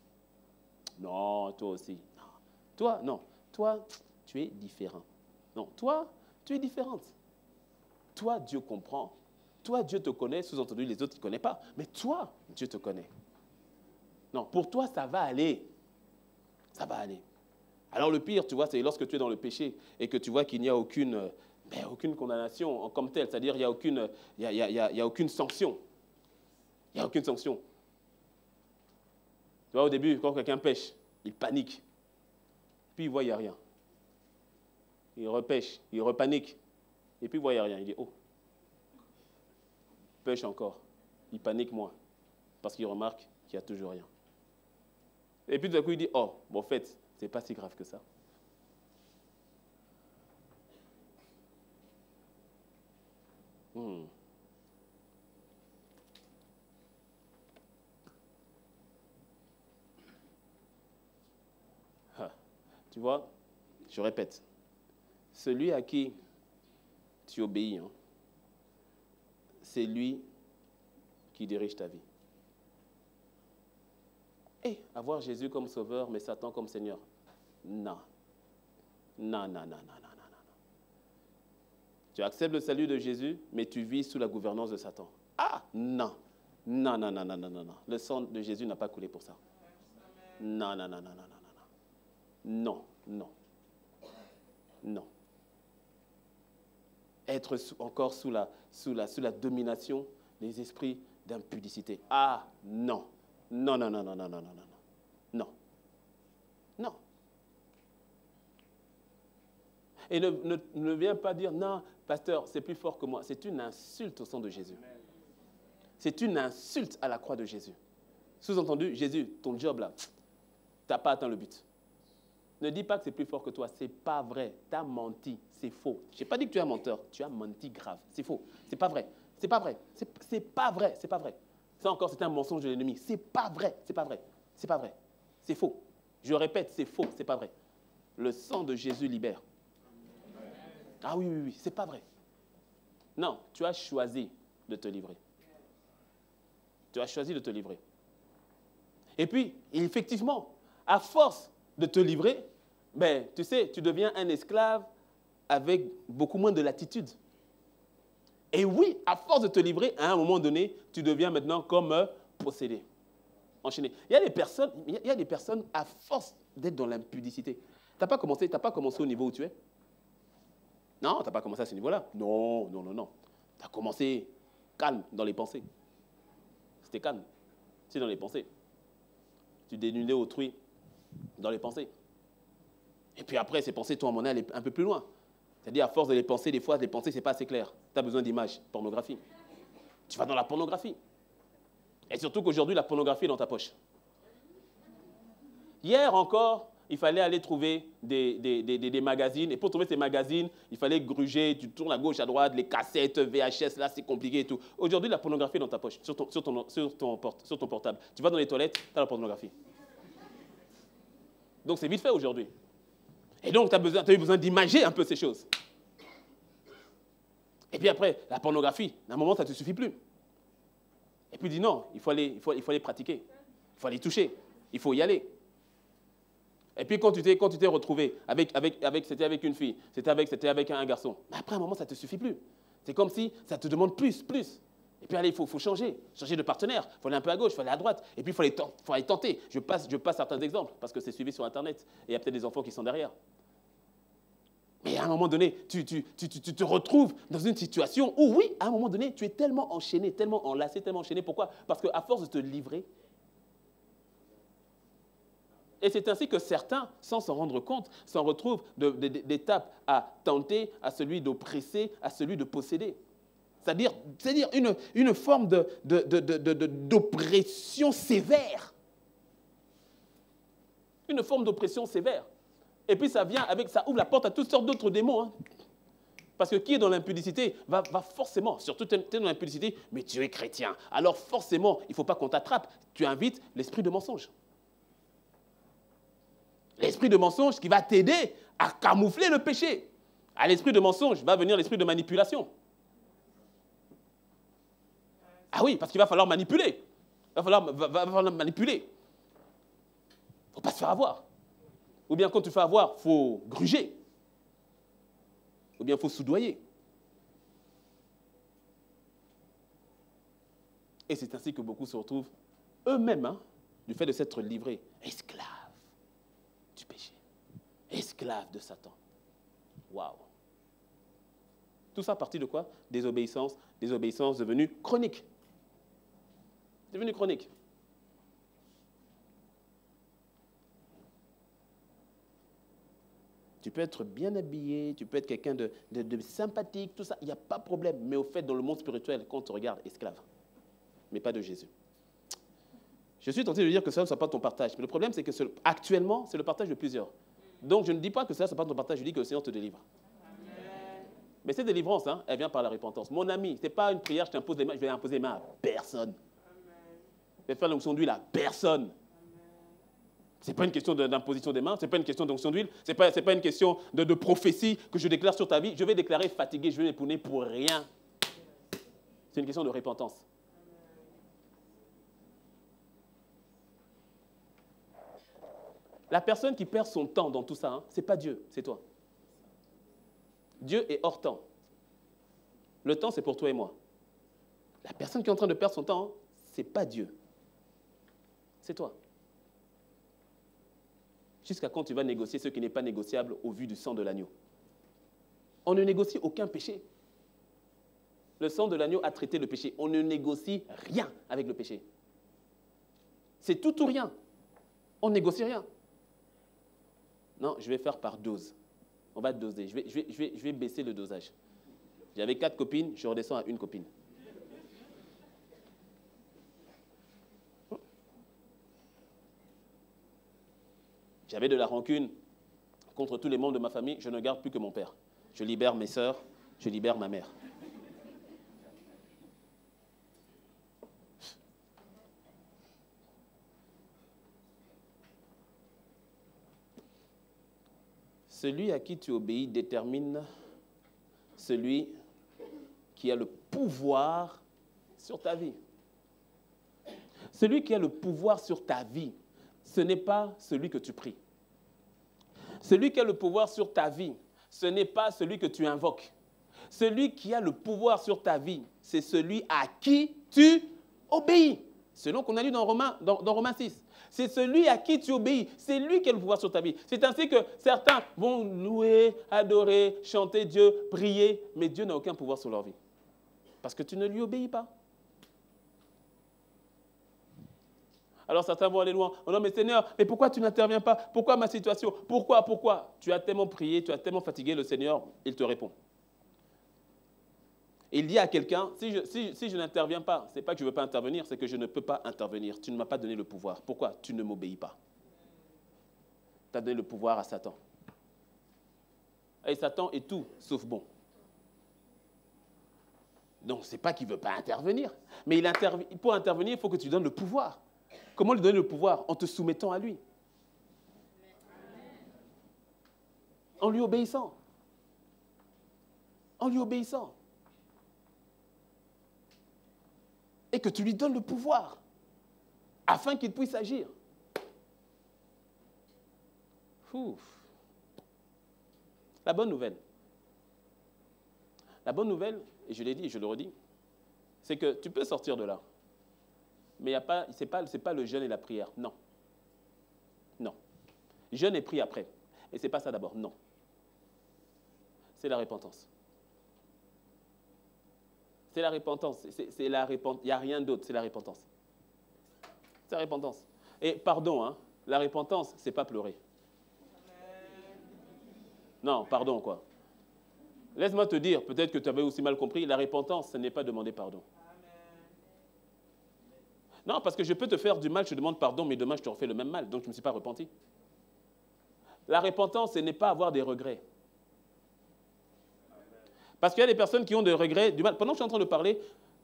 Non, toi aussi. Non. Toi, non. Toi, tu es différent. Non, toi, tu es différente. Toi, Dieu comprend. Toi, Dieu te connaît. Sous-entendu, les autres ne te connaissent pas. Mais toi, Dieu te connaît. Non, pour toi, ça va aller. Ça va aller. Alors le pire, tu vois, c'est lorsque tu es dans le péché et que tu vois qu'il n'y a aucune condamnation comme telle. C'est-à-dire, il n'y a aucune sanction. Il n'y a aucune sanction. Tu vois, au début, quand quelqu'un pêche, il panique. Puis il voit, il n'y a rien. Il repêche, il repanique. Et puis il voit, il n'y a rien. Il dit, oh, pêche encore. Il panique moins. Parce qu'il remarque qu'il n'y a toujours rien. Et puis tout d'un coup, il dit, oh, bon, en fait, ce n'est pas si grave que ça. Tu vois, je répète, celui à qui tu obéis, hein, c'est lui qui dirige ta vie. Et avoir Jésus comme sauveur, mais Satan comme Seigneur. Non. Non, non, non, non, non, non. Tu acceptes le salut de Jésus, mais tu vis sous la gouvernance de Satan. Ah, non. Non, non, non, non, non, non, non. Le sang de Jésus n'a pas coulé pour ça. Non, non, non, non, non, non, non. Non, non. Non. Être encore sous la domination des esprits d'impudicité. Ah, non. Non, non, non, non, non, non, non, non. Non. Non. Et ne viens pas dire, non, pasteur, c'est plus fort que moi. C'est une insulte au sang de Jésus. C'est une insulte à la croix de Jésus. Sous-entendu, Jésus, ton job là, tu n'as pas atteint le but. Ne dis pas que c'est plus fort que toi. Ce n'est pas vrai. Tu as menti. C'est faux. Je n'ai pas dit que tu es un menteur. Tu as menti grave. C'est faux. Ce n'est pas vrai. C'est pas vrai. C'est pas vrai. C'est pas vrai. Ça encore, c'est un mensonge de l'ennemi. C'est pas vrai. C'est pas vrai. C'est pas vrai. C'est faux. Je répète, c'est faux. C'est pas vrai. Le sang de Jésus libère. Ah oui, oui, oui. C'est pas vrai. Non, tu as choisi de te livrer. Tu as choisi de te livrer. Et puis, effectivement, à force de te livrer, ben, tu sais, tu deviens un esclave avec beaucoup moins de latitude. Et oui, à force de te livrer, à un moment donné, tu deviens maintenant comme possédé, enchaîné. Il y a des personnes, à force d'être dans l'impudicité. Tu n'as pas commencé au niveau où tu es? Non, tu n'as pas commencé à ce niveau-là. Non, non, non, non. Tu as commencé calme dans les pensées. C'était calme. C'est dans les pensées. Tu dénudais autrui dans les pensées. Et puis après, ces pensées, toi, à mon avis, aller un peu plus loin. C'est-à-dire, à force de les penser, des fois, les pensées, ce n'est pas assez clair. Tu as besoin d'images, pornographie. Tu vas dans la pornographie. Et surtout qu'aujourd'hui, la pornographie est dans ta poche. Hier encore, il fallait aller trouver des magazines. Et pour trouver ces magazines, il fallait gruger, tu tournes à gauche, à droite, les cassettes, VHS, là, c'est compliqué et tout. Aujourd'hui, la pornographie est dans ta poche, sur ton portable. Tu vas dans les toilettes, tu as la pornographie. Donc, c'est vite fait aujourd'hui. Et donc, tu as eu besoin d'imager un peu ces choses. Et puis après, la pornographie, à un moment, ça ne te suffit plus. Et puis, dis non, il faut aller pratiquer. Il faut aller toucher. Il faut y aller. Et puis, quand tu t'es retrouvé, c'était avec une fille, c'était avec un garçon, mais après, à un moment, ça ne te suffit plus. C'est comme si ça te demande plus. Et puis, allez, il faut changer de partenaire. Il faut aller un peu à gauche, il faut aller à droite. Et puis, il faut aller tenter. Je passe certains exemples, parce que c'est suivi sur Internet. Et il y a peut-être des enfants qui sont derrière. Mais à un moment donné, tu te retrouves dans une situation où, oui, à un moment donné, tu es tellement enchaîné, tellement enlacé, tellement enchaîné. Pourquoi? Parce qu'à force de te livrer, et c'est ainsi que certains, sans s'en rendre compte, s'en retrouvent d'étape à tenter, à celui d'oppresser, à celui de posséder. C'est-à-dire une forme d'oppression sévère. Une forme d'oppression sévère. Et puis ça ouvre la porte à toutes sortes d'autres démons. Hein. Parce que qui est dans l'impudicité va forcément, surtout tu es dans l'impudicité, mais tu es chrétien. Alors forcément, il ne faut pas qu'on t'attrape. Tu invites l'esprit de mensonge. L'esprit de mensonge qui va t'aider à camoufler le péché. À l'esprit de mensonge va venir l'esprit de manipulation. Ah oui, parce qu'il va falloir manipuler. Va falloir manipuler. Il ne faut pas se faire avoir. Ou bien quand tu fais avoir, il faut gruger. Ou bien il faut soudoyer. Et c'est ainsi que beaucoup se retrouvent eux-mêmes, du fait de s'être livrés, esclaves du péché, esclaves de Satan. Waouh! Tout ça partit de quoi? Désobéissance devenue chronique. Devenue chronique. Tu peux être bien habillé, tu peux être quelqu'un de sympathique, tout ça, il n'y a pas de problème. Mais au fait, dans le monde spirituel, quand on te regarde, esclave. Mais pas de Jésus. Je suis tenté de dire que ça ne soit pas ton partage. Mais le problème, c'est que actuellement, c'est le partage de plusieurs. Donc, je ne dis pas que ça ne soit pas ton partage, je dis que le Seigneur te délivre. Amen. Mais cette délivrance, elle vient par la repentance. Mon ami, ce n'est pas une prière, je t'impose les mains, je vais imposer les mains à personne. Amen. Je vais faire l'onction d'huile à personne. Ce n'est pas une question d'imposition des mains, ce n'est pas une question d'onction d'huile, ce n'est pas une question de prophétie que je déclare sur ta vie. Je vais déclarer fatigué, je vais m'épouner pour rien. C'est une question de repentance. La personne qui perd son temps dans tout ça, ce n'est pas Dieu, c'est toi. Dieu est hors temps. Le temps, c'est pour toi et moi. La personne qui est en train de perdre son temps, ce n'est pas Dieu. C'est toi. Jusqu'à quand tu vas négocier ce qui n'est pas négociable au vu du sang de l'agneau? On ne négocie aucun péché. Le sang de l'agneau a traité le péché. On ne négocie rien avec le péché. C'est tout ou rien. On ne négocie rien. Non, je vais faire par dose. On va doser. Je vais baisser le dosage. J'avais 4 copines, je redescends à 1 copine. J'avais de la rancune contre tous les membres de ma famille, je ne garde plus que mon père. Je libère mes sœurs, je libère ma mère. Celui à qui tu obéis détermine celui qui a le pouvoir sur ta vie. Celui qui a le pouvoir sur ta vie, ce n'est pas celui que tu pries. Celui qui a le pouvoir sur ta vie, ce n'est pas celui que tu invoques. Celui qui a le pouvoir sur ta vie, c'est celui à qui tu obéis. Selon qu'on a lu dans Romains 6. C'est celui à qui tu obéis. C'est lui qui a le pouvoir sur ta vie. C'est ainsi que certains vont louer, adorer, chanter Dieu, prier, mais Dieu n'a aucun pouvoir sur leur vie. Parce que tu ne lui obéis pas. Alors certains vont aller loin. Oh non mais Seigneur, mais pourquoi tu n'interviens pas? Pourquoi ma situation? Pourquoi? Tu as tellement prié, tu as tellement fatigué le Seigneur, il te répond. Il dit à quelqu'un, si je n'interviens pas, ce n'est pas que je ne veux pas intervenir, c'est que je ne peux pas intervenir. Tu ne m'as pas donné le pouvoir. Pourquoi? Tu ne m'obéis pas. Tu as donné le pouvoir à Satan. Et Satan est tout sauf bon. Donc, ce n'est pas qu'il ne veut pas intervenir. Mais pour intervenir, il faut que tu lui donnes le pouvoir. Comment lui donner le pouvoir? En te soumettant à lui. En lui obéissant. En lui obéissant. Et que tu lui donnes le pouvoir afin qu'il puisse agir. Ouf. La bonne nouvelle, et je l'ai dit et je le redis, c'est que tu peux sortir de là. Mais ce n'est pas le jeûne et la prière. Non. Non. Jeûne et prie après. Et ce n'est pas ça d'abord. Non. C'est la repentance. C'est la repentance. Il n'y a rien d'autre, c'est la repentance. C'est la repentance. Et pardon, hein, la repentance, ce n'est pas pleurer. Non, pardon quoi. Laisse-moi te dire, peut-être que tu avais aussi mal compris, la repentance, ce n'est pas demander pardon. Non, parce que je peux te faire du mal, je te demande pardon, mais demain je te refais le même mal, donc je ne me suis pas repenti. La repentance, ce n'est pas avoir des regrets. Parce qu'il y a des personnes qui ont des regrets, du mal. Pendant que je suis en train de parler,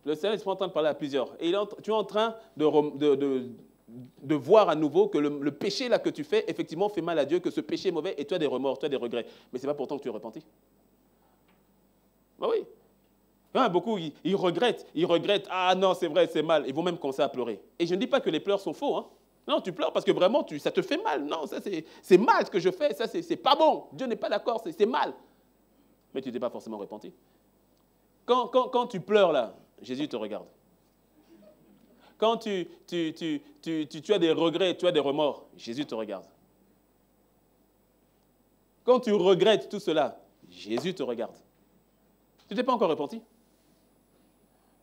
le Seigneur est en train de parler à plusieurs. Et tu es en train de voir à nouveau que le péché là que tu fais, effectivement, fait mal à Dieu, que ce péché est mauvais, et tu as des remords, tu as des regrets. Mais ce n'est pas pourtant que tu es repenti. Ben oui. Beaucoup, ils regrettent. Ah non, c'est vrai, c'est mal. Ils vont même commencer à pleurer. Et je ne dis pas que les pleurs sont faux. Hein. Non, tu pleures parce que vraiment, ça te fait mal. Non, ça c'est mal ce que je fais. Ça, c'est pas bon. Dieu n'est pas d'accord, c'est mal. Mais tu n'es pas forcément repenti. Quand tu pleures là, Jésus te regarde. Quand tu as des regrets, tu as des remords, Jésus te regarde. Quand tu regrettes tout cela, Jésus te regarde. Tu n'es pas encore repenti.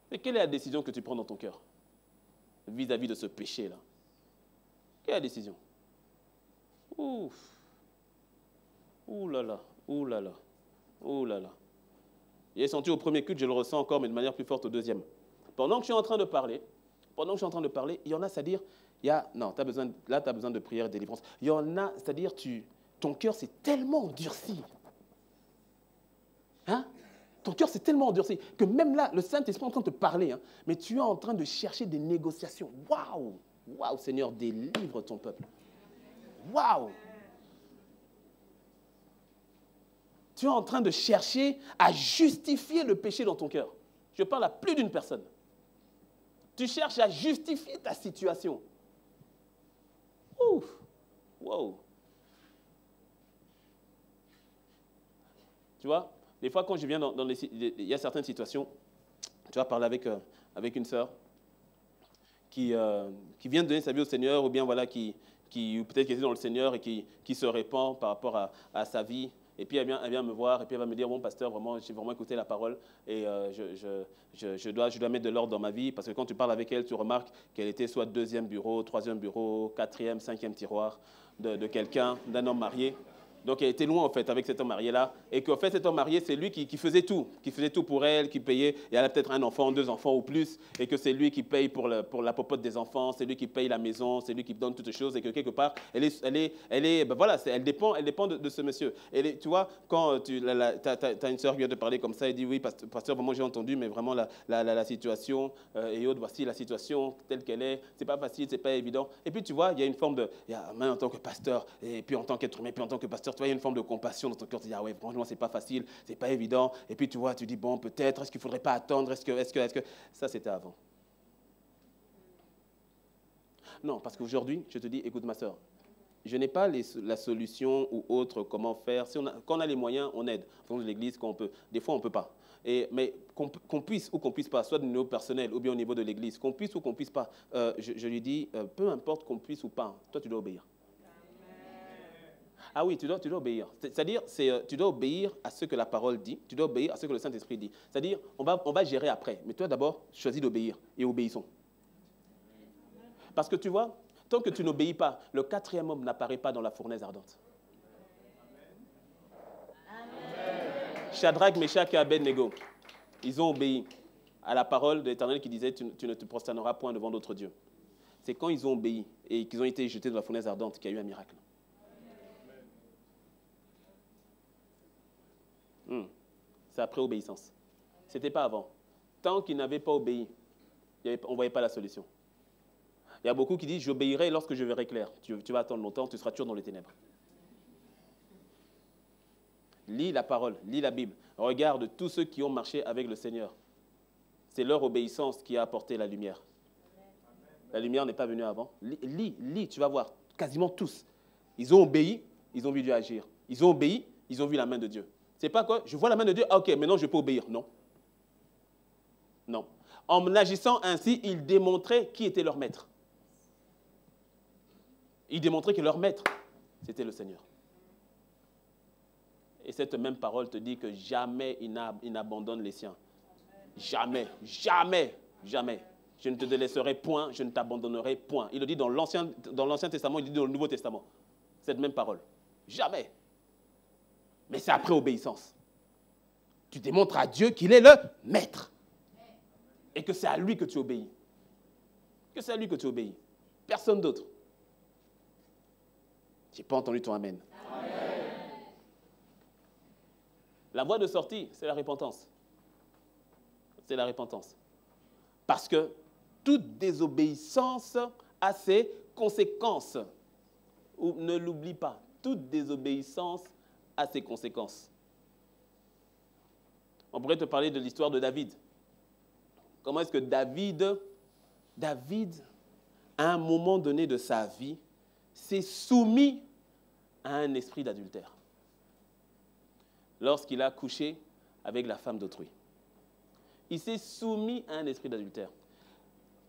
Mais quelle est la décision que tu prends dans ton cœur vis-à-vis de ce péché-là? Quelle est la décision? Ouf. Ouh là là, ouh là là. Oh là là. J'ai senti au premier culte, je le ressens encore, mais de manière plus forte au deuxième. Pendant que je suis en train de parler, il y en a, c'est-à-dire, non, tu as besoin de prière et de délivrance. Il y en a, c'est-à-dire, ton cœur s'est tellement endurci. Hein? Ton cœur s'est tellement endurci que même là, le Saint-Esprit est en train de te parler, hein, mais tu es en train de chercher des négociations. Waouh! Waouh, Seigneur, délivre ton peuple. Waouh! Tu es en train de chercher à justifier le péché dans ton cœur. Je parle à plus d'une personne. Tu cherches à justifier ta situation. Ouf! Wow! Tu vois, des fois, quand je viens il y a certaines situations, tu vas parler avec une sœur qui vient de donner sa vie au Seigneur, ou bien voilà, peut-être qui est dans le Seigneur et qui se répand par rapport à sa vie. Et puis elle vient me voir et puis elle va me dire, bon pasteur, vraiment, j'ai vraiment écouté la parole et je dois mettre de l'ordre dans ma vie, parce que quand tu parles avec elle, tu remarques qu'elle était soit deuxième bureau, troisième bureau, quatrième, cinquième tiroir de quelqu'un, d'un homme marié. Donc elle était loin en fait avec cet homme marié-là, et qu'en fait cet homme marié, c'est lui qui faisait tout pour elle, qui payait, et elle a peut-être un enfant, deux enfants ou plus, et que c'est lui qui paye pour la popote des enfants, c'est lui qui paye la maison, c'est lui qui donne toutes les choses, et que quelque part, ben voilà, elle dépend de ce monsieur. Et tu vois, quand tu as une sœur qui vient te parler comme ça, elle dit, oui, pasteur, vraiment j'ai entendu, mais vraiment la situation et autres, voici la situation telle qu'elle est, c'est pas facile, c'est pas évident. Et puis tu vois, il y a une forme même en tant que pasteur, et puis en tant qu'être humain, puis en tant que pasteur, tu vois, il y a une forme de compassion dans ton cœur. Tu dis, ah ouais, franchement, c'est pas facile, c'est pas évident. Et puis tu vois, tu dis, bon, peut-être, est-ce qu'il faudrait pas attendre, est-ce que... Ça, c'était avant. Non, parce qu'aujourd'hui, je te dis, écoute ma soeur, je n'ai pas la solution ou autre, comment faire. Quand on a les moyens, on aide. En fonction de l'église, quand on peut. Des fois, on ne peut pas. Mais qu'on puisse ou qu'on ne puisse pas, soit au niveau personnel ou bien au niveau de l'église, qu'on puisse ou qu'on ne puisse pas, je lui dis, peu importe qu'on puisse ou pas, toi, tu dois obéir. Ah oui, tu dois obéir. C'est-à-dire, tu dois obéir à ce que la parole dit, tu dois obéir à ce que le Saint-Esprit dit. C'est-à-dire, on va gérer après. Mais toi, d'abord, choisis d'obéir et obéissons. Parce que tu vois, tant que tu n'obéis pas, le quatrième homme n'apparaît pas dans la fournaise ardente. Shadrach, Meshach et Abednego, ils ont obéi à la parole de l'Éternel qui disait, tu ne te prosterneras point devant d'autres dieux. C'est quand ils ont obéi et qu'ils ont été jetés dans la fournaise ardente qu'il y a eu un miracle. C'est après obéissance. Ce n'était pas avant. Tant qu'ils n'avaient pas obéi, on ne voyait pas la solution. Il y a beaucoup qui disent, j'obéirai lorsque je verrai clair. Tu vas attendre longtemps, tu seras toujours dans les ténèbres. Lis la parole, lis la Bible. Regarde tous ceux qui ont marché avec le Seigneur. C'est leur obéissance qui a apporté la lumière. La lumière n'est pas venue avant. Lis, tu vas voir. Quasiment tous. Ils ont obéi, ils ont vu Dieu agir. Ils ont obéi, ils ont vu la main de Dieu. C'est pas quoi, je vois la main de Dieu, ah, ok, maintenant je peux obéir. Non. Non. En agissant ainsi, ils démontraient qui était leur maître. Ils démontraient que leur maître, c'était le Seigneur. Et cette même parole te dit que jamais il n'abandonne les siens. Jamais, jamais, jamais. Je ne te délaisserai point, je ne t'abandonnerai point. Il le dit dans l'Ancien Testament, il le dit dans le Nouveau Testament. Cette même parole. Jamais. Mais c'est après obéissance. Tu démontres à Dieu qu'il est le maître. Et que c'est à lui que tu obéis. Que c'est à lui que tu obéis. Personne d'autre. Je n'ai pas entendu ton amen. Amen. La voie de sortie, c'est la repentance. C'est la repentance. Parce que toute désobéissance a ses conséquences. Ou ne l'oublie pas. Toute désobéissance a ses conséquences. On pourrait te parler de l'histoire de David. Comment est-ce que David, à un moment donné de sa vie, s'est soumis à un esprit d'adultère lorsqu'il a couché avec la femme d'autrui. Il s'est soumis à un esprit d'adultère.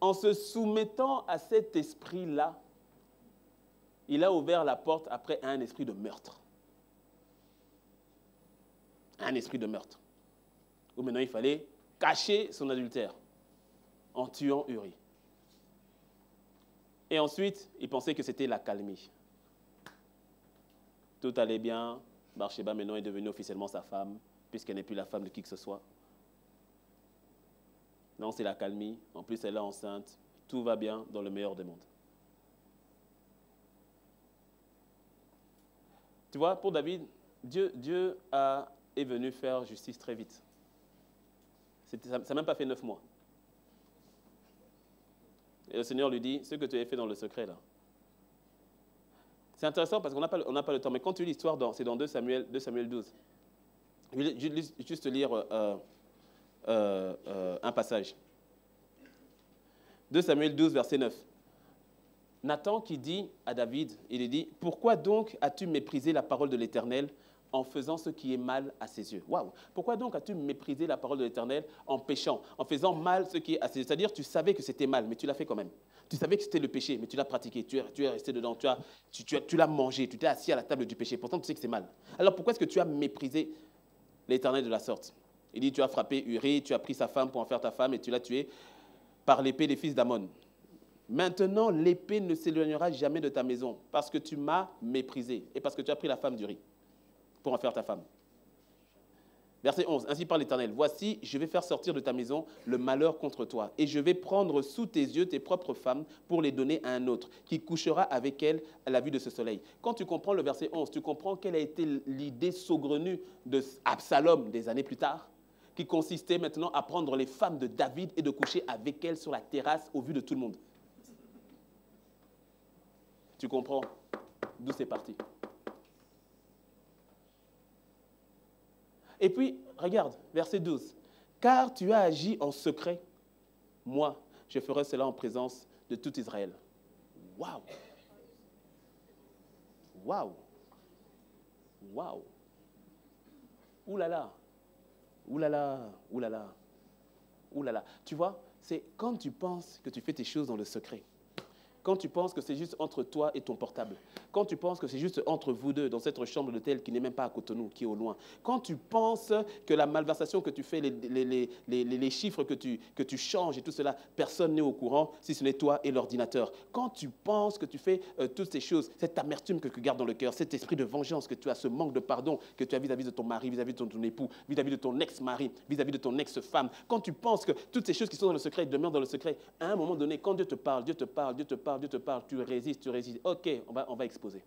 En se soumettant à cet esprit-là, il a ouvert la porte après à un esprit de meurtre. Un esprit de meurtre. Où maintenant il fallait cacher son adultère en tuant Uri. Et ensuite, il pensait que c'était l'accalmie. Tout allait bien. Bathsheba maintenant est devenue officiellement sa femme, puisqu'elle n'est plus la femme de qui que ce soit. Non, c'est l'accalmie. En plus, elle est enceinte. Tout va bien dans le meilleur des mondes. Tu vois, pour David, Dieu est venu faire justice très vite. Ça n'a même pas fait 9 mois. Et le Seigneur lui dit, ce que tu as fait dans le secret là. C'est intéressant parce qu'on n'a pas le temps. Mais quand tu lis l'histoire, c'est dans 2 Samuel 12. Je vais juste lire un passage. 2 Samuel 12, verset 9. Nathan qui dit à David, il dit, « Pourquoi donc as-tu méprisé la parole de l'Éternel en faisant ce qui est mal à ses yeux. Waouh! Pourquoi donc as-tu méprisé la parole de l'Éternel en péchant, en faisant mal ce qui est à ses yeux? C'est-à-dire, tu savais que c'était mal, mais tu l'as fait quand même. Tu savais que c'était le péché, mais tu l'as pratiqué. Tu es resté dedans, tu l'as mangé, tu t'es assis à la table du péché. Pourtant, tu sais que c'est mal. Alors, pourquoi est-ce que tu as méprisé l'Éternel de la sorte? Il dit, tu as frappé Uri, tu as pris sa femme pour en faire ta femme et tu l'as tué par l'épée des fils d'Amon. Maintenant, l'épée ne s'éloignera jamais de ta maison parce que tu m'as méprisé et parce que tu as pris la femme d'Uri pour en faire ta femme. Verset 11, ainsi parle l'Éternel, voici, je vais faire sortir de ta maison le malheur contre toi, et je vais prendre sous tes yeux tes propres femmes pour les donner à un autre, qui couchera avec elles à la vue de ce soleil. Quand tu comprends le verset 11, tu comprends quelle a été l'idée saugrenue d'Absalom des années plus tard, qui consistait maintenant à prendre les femmes de David et de coucher avec elles sur la terrasse au vu de tout le monde. Tu comprends d'où c'est parti. Et puis, regarde, verset 12. Car tu as agi en secret, moi, je ferai cela en présence de tout Israël. Waouh! Waouh! Waouh! Ouh là là! Ouh là là! Ouh là là! Ouh là là! Tu vois, c'est quand tu penses que tu fais tes choses dans le secret. Quand tu penses que c'est juste entre toi et ton portable, quand tu penses que c'est juste entre vous deux dans cette chambre d'hôtel qui n'est même pas à Cotonou, qui est au loin, quand tu penses que la malversation que tu fais, les chiffres que tu changes et tout cela, personne n'est au courant si ce n'est toi et l'ordinateur. Quand tu penses que tu fais toutes ces choses, cette amertume que tu gardes dans le cœur, cet esprit de vengeance que tu as, ce manque de pardon que tu as vis-à-vis de ton mari, vis-à-vis de ton époux, vis-à-vis de ton ex-mari, vis-à-vis de ton ex-femme, quand tu penses que toutes ces choses qui sont dans le secret demeurent dans le secret, à un moment donné, quand Dieu te parle, tu résistes. Ok, on va exposer.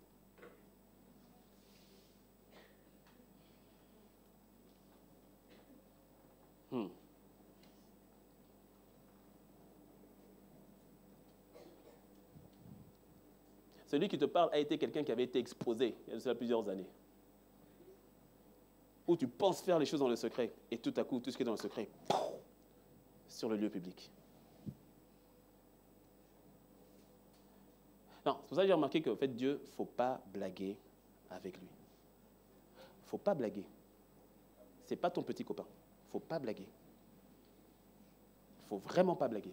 Celui qui te parle a été quelqu'un qui avait été exposé il y a déjà plusieurs années. Où tu penses faire les choses dans le secret et tout à coup, tout ce qui est dans le secret, sur le lieu public. Non, c'est pour ça que j'ai remarqué qu'en fait, Dieu, il ne faut pas blaguer avec lui. Il ne faut pas blaguer. Ce n'est pas ton petit copain. Il ne faut pas blaguer. Il ne faut vraiment pas blaguer.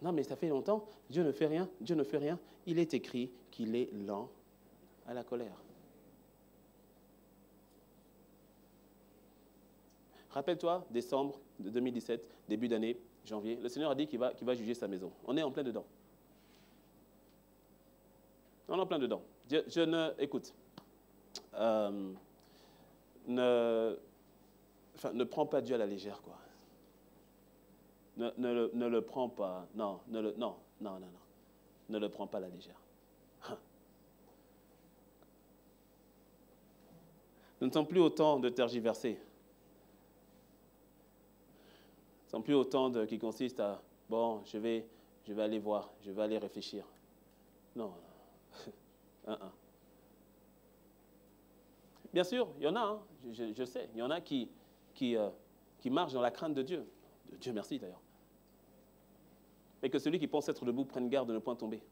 Non, mais ça fait longtemps, Dieu ne fait rien, Dieu ne fait rien. Il est écrit qu'il est lent à la colère. Rappelle-toi, décembre de 2017, début d'année, janvier, le Seigneur a dit qu'il va juger sa maison. On est en plein dedans. On est en plein dedans. Écoute, ne prends pas Dieu à la légère, quoi. Ne le prends pas, non. Ne le prends pas à la légère. Nous ne sommes plus au temps de tergiverser. Nous ne sommes plus au temps qui consiste à, bon, je vais aller voir, je vais aller réfléchir. Non. Bien sûr, il y en a, hein, je sais, il y en a qui marchent dans la crainte de Dieu. Dieu merci d'ailleurs. Mais que celui qui pense être debout prenne garde de ne point tomber.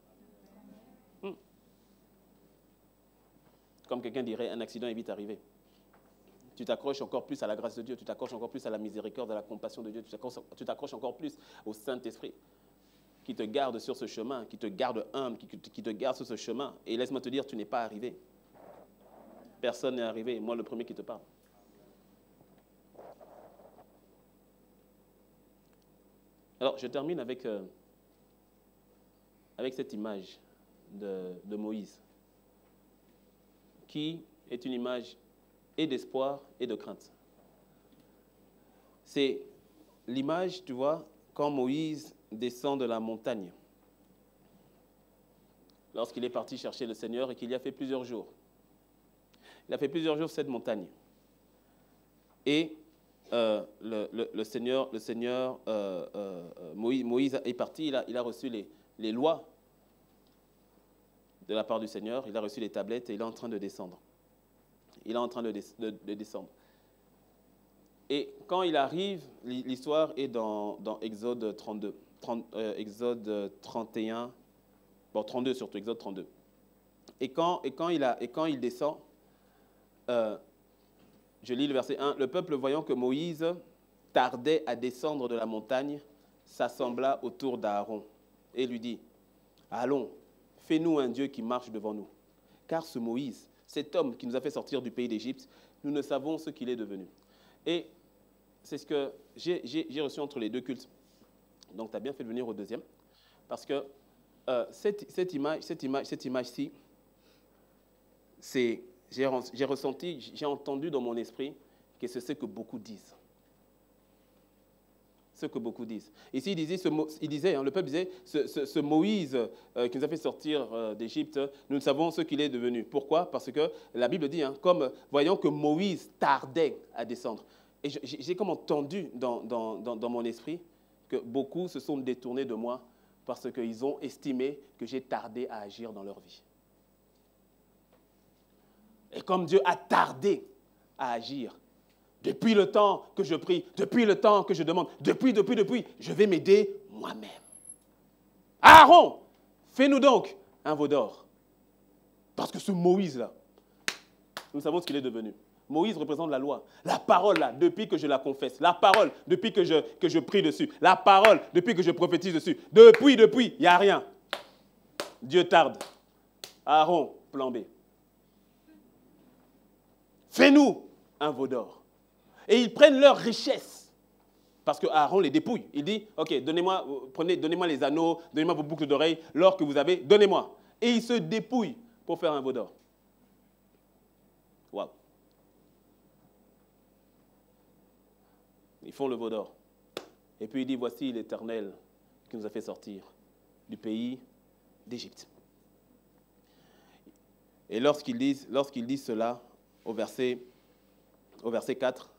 Comme quelqu'un dirait, un accident est vite arrivé. Tu t'accroches encore plus à la grâce de Dieu, tu t'accroches encore plus à la miséricorde, à la compassion de Dieu, tu t'accroches encore plus au Saint-Esprit qui te garde sur ce chemin, qui te garde humble, qui te garde sur ce chemin. Et laisse-moi te dire, tu n'es pas arrivé. Personne n'est arrivé, moi le premier qui te parle. Alors, je termine avec cette image de Moïse, qui est une image et d'espoir et de crainte. C'est l'image, tu vois, quand Moïse descend de la montagne, lorsqu'il est parti chercher le Seigneur et qu'il y a fait plusieurs jours. Il a fait plusieurs jours sur cette montagne. Et le Seigneur, Moïse est parti, il a reçu les lois de la part du Seigneur, il a reçu les tablettes et il est en train de descendre. Il est en train de descendre. Et quand il arrive, l'histoire est dans Exode 32, Exode 31, bon 32 surtout, Exode 32. Et quand il descend, je lis le verset 1, le peuple voyant que Moïse tardait à descendre de la montagne, s'assembla autour d'Aaron et lui dit, allons, fais-nous un Dieu qui marche devant nous. Car ce Moïse, cet homme qui nous a fait sortir du pays d'Égypte, nous ne savons ce qu'il est devenu. Et c'est ce que j'ai reçu entre les deux cultes. Donc, tu as bien fait de venir au deuxième. Parce que cette image-ci, j'ai ressenti, j'ai entendu dans mon esprit que c'est ce que beaucoup disent. Ce que beaucoup disent. Ici, il disait, le peuple disait, ce Moïse qui nous a fait sortir d'Égypte, nous ne savons ce qu'il est devenu. Pourquoi? Parce que la Bible dit, comme voyant que Moïse tardait à descendre. Et j'ai comme entendu dans mon esprit que beaucoup se sont détournés de moi parce qu'ils ont estimé que j'ai tardé à agir dans leur vie. Et comme Dieu a tardé à agir, depuis le temps que je prie, depuis le temps que je demande, depuis, je vais m'aider moi-même. Aaron, fais-nous donc un veau d'or. Parce que ce Moïse-là, nous savons ce qu'il est devenu. Moïse représente la loi. La parole, là, depuis que je la confesse. La parole, depuis que je prie dessus. La parole, depuis que je prophétise dessus. Depuis, il n'y a rien. Dieu tarde. Aaron, plan B. Fais-nous un veau d'or. Et ils prennent leur richesse. Parce que Aaron les dépouille. Il dit, ok, donnez-moi les anneaux, donnez-moi vos boucles d'oreilles, l'or que vous avez, donnez-moi. Et ils se dépouillent pour faire un veau d'or. Waouh. Ils font le veau d'or. Et puis il dit, voici l'Éternel qui nous a fait sortir du pays d'Égypte. Et lorsqu'il dit cela, au verset 4,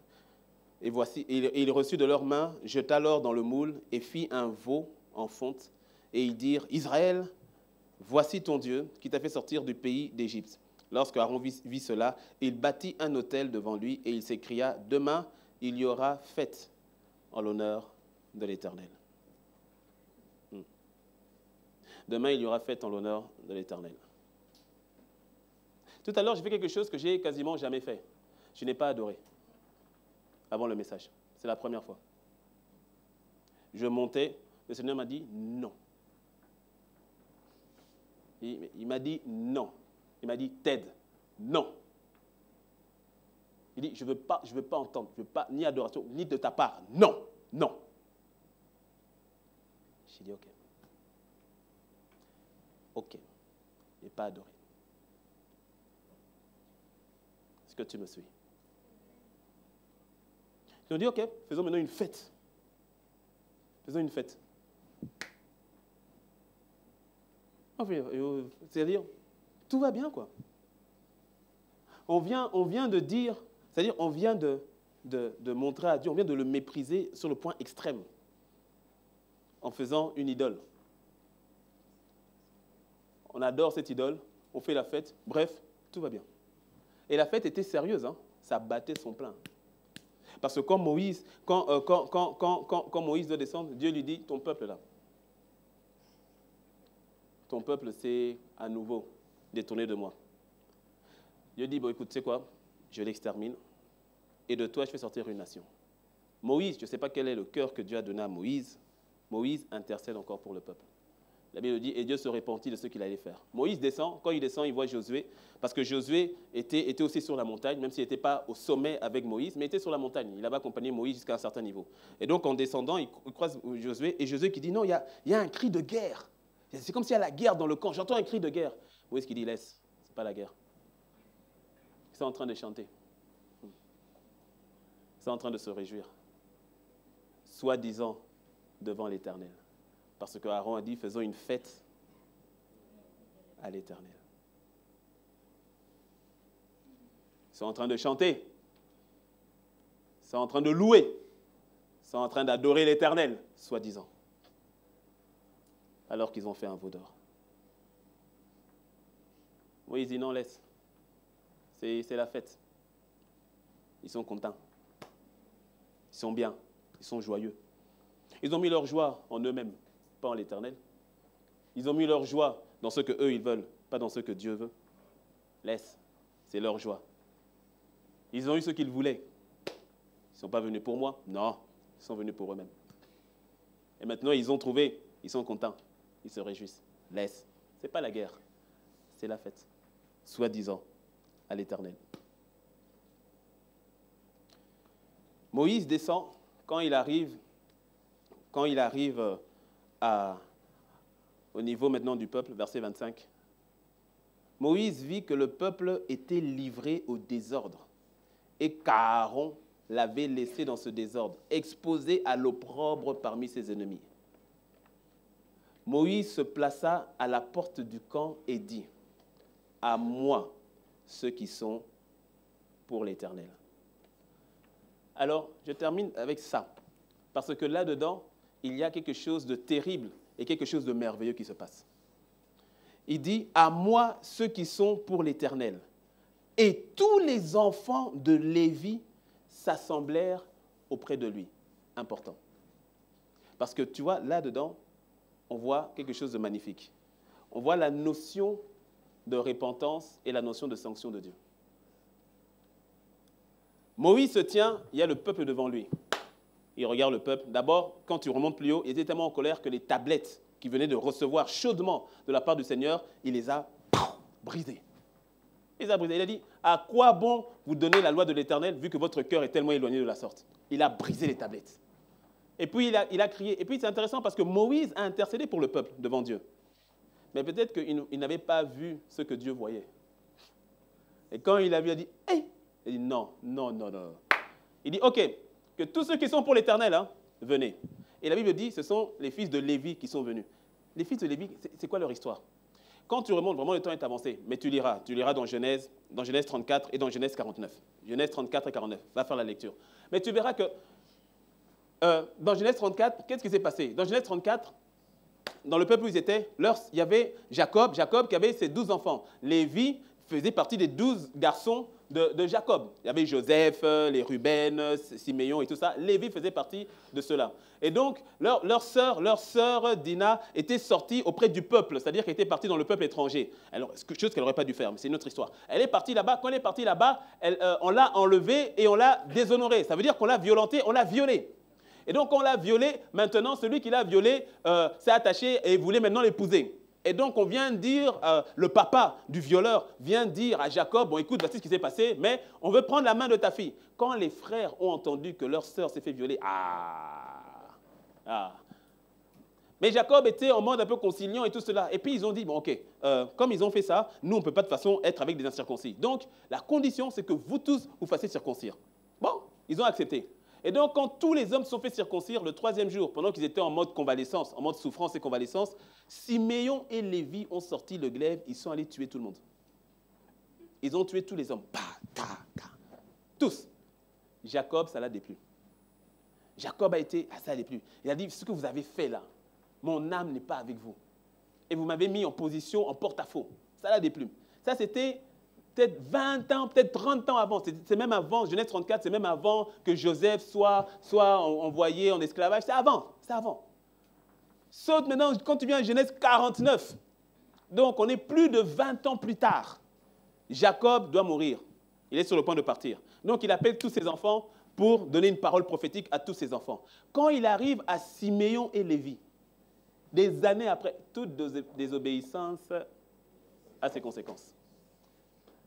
et voici, il reçut de leurs mains, jeta l'or dans le moule et fit un veau en fonte. Et ils dirent, Israël, voici ton Dieu qui t'a fait sortir du pays d'Égypte. Lorsque Aaron vit cela, il bâtit un autel devant lui et il s'écria, demain, il y aura fête en l'honneur de l'Éternel. Demain, il y aura fête en l'honneur de l'Éternel. Tout à l'heure, j'ai fait quelque chose que j'ai quasiment jamais fait. Je n'ai pas adoré avant le message. C'est la première fois. Je montais, le Seigneur m'a dit non. Il m'a dit non. Il m'a dit Ted, non. Il dit, je veux pas entendre, je veux pas ni adoration, ni de ta part. Non, non. J'ai dit, ok. Ok. Je n'ai pas adoré. Est-ce que tu me suis? Ils ont dit, ok, faisons maintenant une fête. Faisons une fête. C'est-à-dire, tout va bien, quoi. On vient de dire, c'est-à-dire, on vient de montrer à Dieu, on vient de le mépriser sur le point extrême, en faisant une idole. On adore cette idole, on fait la fête, bref, tout va bien. Et la fête était sérieuse, ça battait son plein. Parce que quand Moïse doit descendre, Dieu lui dit, ton peuple là, ton peuple s'est à nouveau détourné de moi. Dieu dit, bon écoute, tu sais quoi, je l'extermine et de toi je fais sortir une nation. Moïse, je ne sais pas quel est le cœur que Dieu a donné à Moïse, Moïse intercède encore pour le peuple. La Bible dit, et Dieu se repentit de ce qu'il allait faire. Moïse descend, quand il descend, il voit Josué, parce que Josué était aussi sur la montagne, même s'il n'était pas au sommet avec Moïse, mais il était sur la montagne. Il avait accompagné Moïse jusqu'à un certain niveau. Et donc, en descendant, il croise Josué, et Josué qui dit, non, il y a un cri de guerre. C'est comme s'il y a la guerre dans le camp. J'entends un cri de guerre. Moïse qui dit, laisse, ce n'est pas la guerre. Ils sont en train de chanter. Ils sont en train de se réjouir. Soi-disant devant l'Éternel. Parce que Aaron a dit, faisons une fête à l'Éternel. Ils sont en train de chanter. Ils sont en train de louer. Ils sont en train d'adorer l'Éternel, soi-disant. Alors qu'ils ont fait un veau d'or. Moïse dit, non, laisse. C'est la fête. Ils sont contents. Ils sont bien. Ils sont joyeux. Ils ont mis leur joie en eux-mêmes, pas en l'Éternel. Ils ont mis leur joie dans ce qu'eux, ils veulent, pas dans ce que Dieu veut. Laisse, c'est leur joie. Ils ont eu ce qu'ils voulaient. Ils ne sont pas venus pour moi. Non, ils sont venus pour eux-mêmes. Et maintenant, ils ont trouvé, ils sont contents, ils se réjouissent. Laisse, ce n'est pas la guerre, c'est la fête, soi-disant, à l'Éternel. Moïse descend, quand il arrive au niveau maintenant du peuple, verset 25, Moïse vit que le peuple était livré au désordre et qu'Aaron l'avait laissé dans ce désordre, exposé à l'opprobre parmi ses ennemis. Moïse se plaça à la porte du camp et dit, « À moi, ceux qui sont pour l'Éternel. » Alors, je termine avec ça, parce que là-dedans, il y a quelque chose de terrible et quelque chose de merveilleux qui se passe. Il dit, « À moi, ceux qui sont pour l'Éternel. » Et tous les enfants de Lévi s'assemblèrent auprès de lui. Important. Parce que tu vois, là-dedans, on voit quelque chose de magnifique. On voit la notion de repentance et la notion de sanction de Dieu. Moïse se tient, il y a le peuple devant lui. Il regarde le peuple. D'abord, quand tu remontes plus haut, il était tellement en colère que les tablettes qu'il venait de recevoir chaudement de la part du Seigneur, il les a brisées. Il les a brisées. Il a dit, à quoi bon vous donner la loi de l'Éternel vu que votre cœur est tellement éloigné de la sorte? Il a brisé les tablettes. Et puis il a crié. Et puis c'est intéressant parce que Moïse a intercédé pour le peuple devant Dieu. Mais peut-être qu'il n'avait pas vu ce que Dieu voyait. Et quand il a vu, il a dit, « Hey !» Il dit, non. Il dit, « Ok, que tous ceux qui sont pour l'Éternel, hein, venez. » Et la Bible dit, ce sont les fils de Lévi qui sont venus. Les fils de Lévi, c'est quoi leur histoire? Quand tu remontes, vraiment le temps est avancé, mais tu liras dans Genèse 34 et dans Genèse 49. Genèse 34 et 49, va faire la lecture. Mais tu verras que dans Genèse 34, qu'est-ce qui s'est passé? Dans Genèse 34, dans le peuple où ils étaient, il y avait Jacob qui avait ses 12 enfants. Lévi faisait partie des 12 garçons de Jacob. Il y avait Joseph, les Ruben, Siméon et tout ça. Lévi faisait partie de ceux-là. Et donc, leur sœur Dina était sortie auprès du peuple, c'est-à-dire qu'elle était partie dans le peuple étranger. Alors, chose qu'elle n'aurait pas dû faire, mais c'est une autre histoire. Elle est partie là-bas. Quand elle est partie là-bas, on l'a enlevée et on l'a déshonorée. Ça veut dire qu'on l'a violentée, on l'a violée. Et donc, on l'a violée. Maintenant, celui qui l'a violée s'est attaché et voulait maintenant l'épouser. Et donc, on vient dire, le papa du violeur vient dire à Jacob, bon, écoute, voici ce qui s'est passé, mais on veut prendre la main de ta fille. Quand les frères ont entendu que leur sœur s'est fait violer, Mais Jacob était en mode un peu conciliant et tout cela. Et puis, ils ont dit, bon, ok, comme ils ont fait ça, nous, on ne peut pas de toute façon être avec des incirconcis. Donc, la condition, c'est que vous tous, vous fassiez circoncire. Bon, ils ont accepté. Et donc, quand tous les hommes se sont fait circoncire, le 3e jour, pendant qu'ils étaient en mode convalescence, en mode souffrance et convalescence, Siméon et Lévi ont sorti le glaive, ils sont allés tuer tout le monde. Ils ont tué tous les hommes. Tous. Jacob, ça l'a déplu. Jacob a été, ça l'a déplu. Il a dit, ce que vous avez fait là, mon âme n'est pas avec vous. Et vous m'avez mis en position, en porte-à-faux. Ça l'a déplu. Ça, c'était peut-être 20 ans, peut-être 30 ans avant. C'est même avant, Genèse 34, c'est même avant que Joseph soit envoyé en esclavage. C'est avant. Saute maintenant, quand tu viens à Genèse 49. Donc, on est plus de 20 ans plus tard. Jacob doit mourir. Il est sur le point de partir. Donc, il appelle tous ses enfants pour donner une parole prophétique à tous ses enfants. Quand il arrive à Siméon et Lévi, des années après, toute désobéissance a ses conséquences.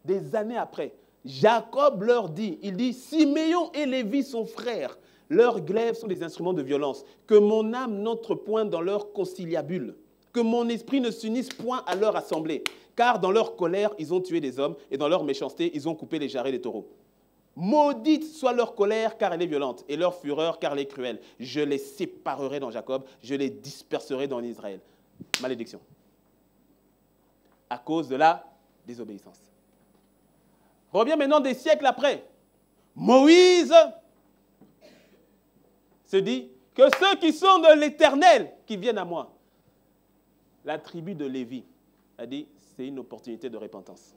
Des années après, Jacob leur dit, il dit, Siméon et Lévi sont frères, leurs glaives sont des instruments de violence, que mon âme n'entre point dans leur conciliabule, que mon esprit ne s'unisse point à leur assemblée, car dans leur colère, ils ont tué des hommes, et dans leur méchanceté, ils ont coupé les jarrets des taureaux. Maudite soit leur colère, car elle est violente, et leur fureur, car elle est cruelle. Je les séparerai dans Jacob, je les disperserai dans Israël. Malédiction. À cause de la désobéissance. Reviens maintenant des siècles après. Moïse se dit que ceux qui sont de l'Éternel, qui viennent à moi. La tribu de Lévi a dit, c'est une opportunité de repentance.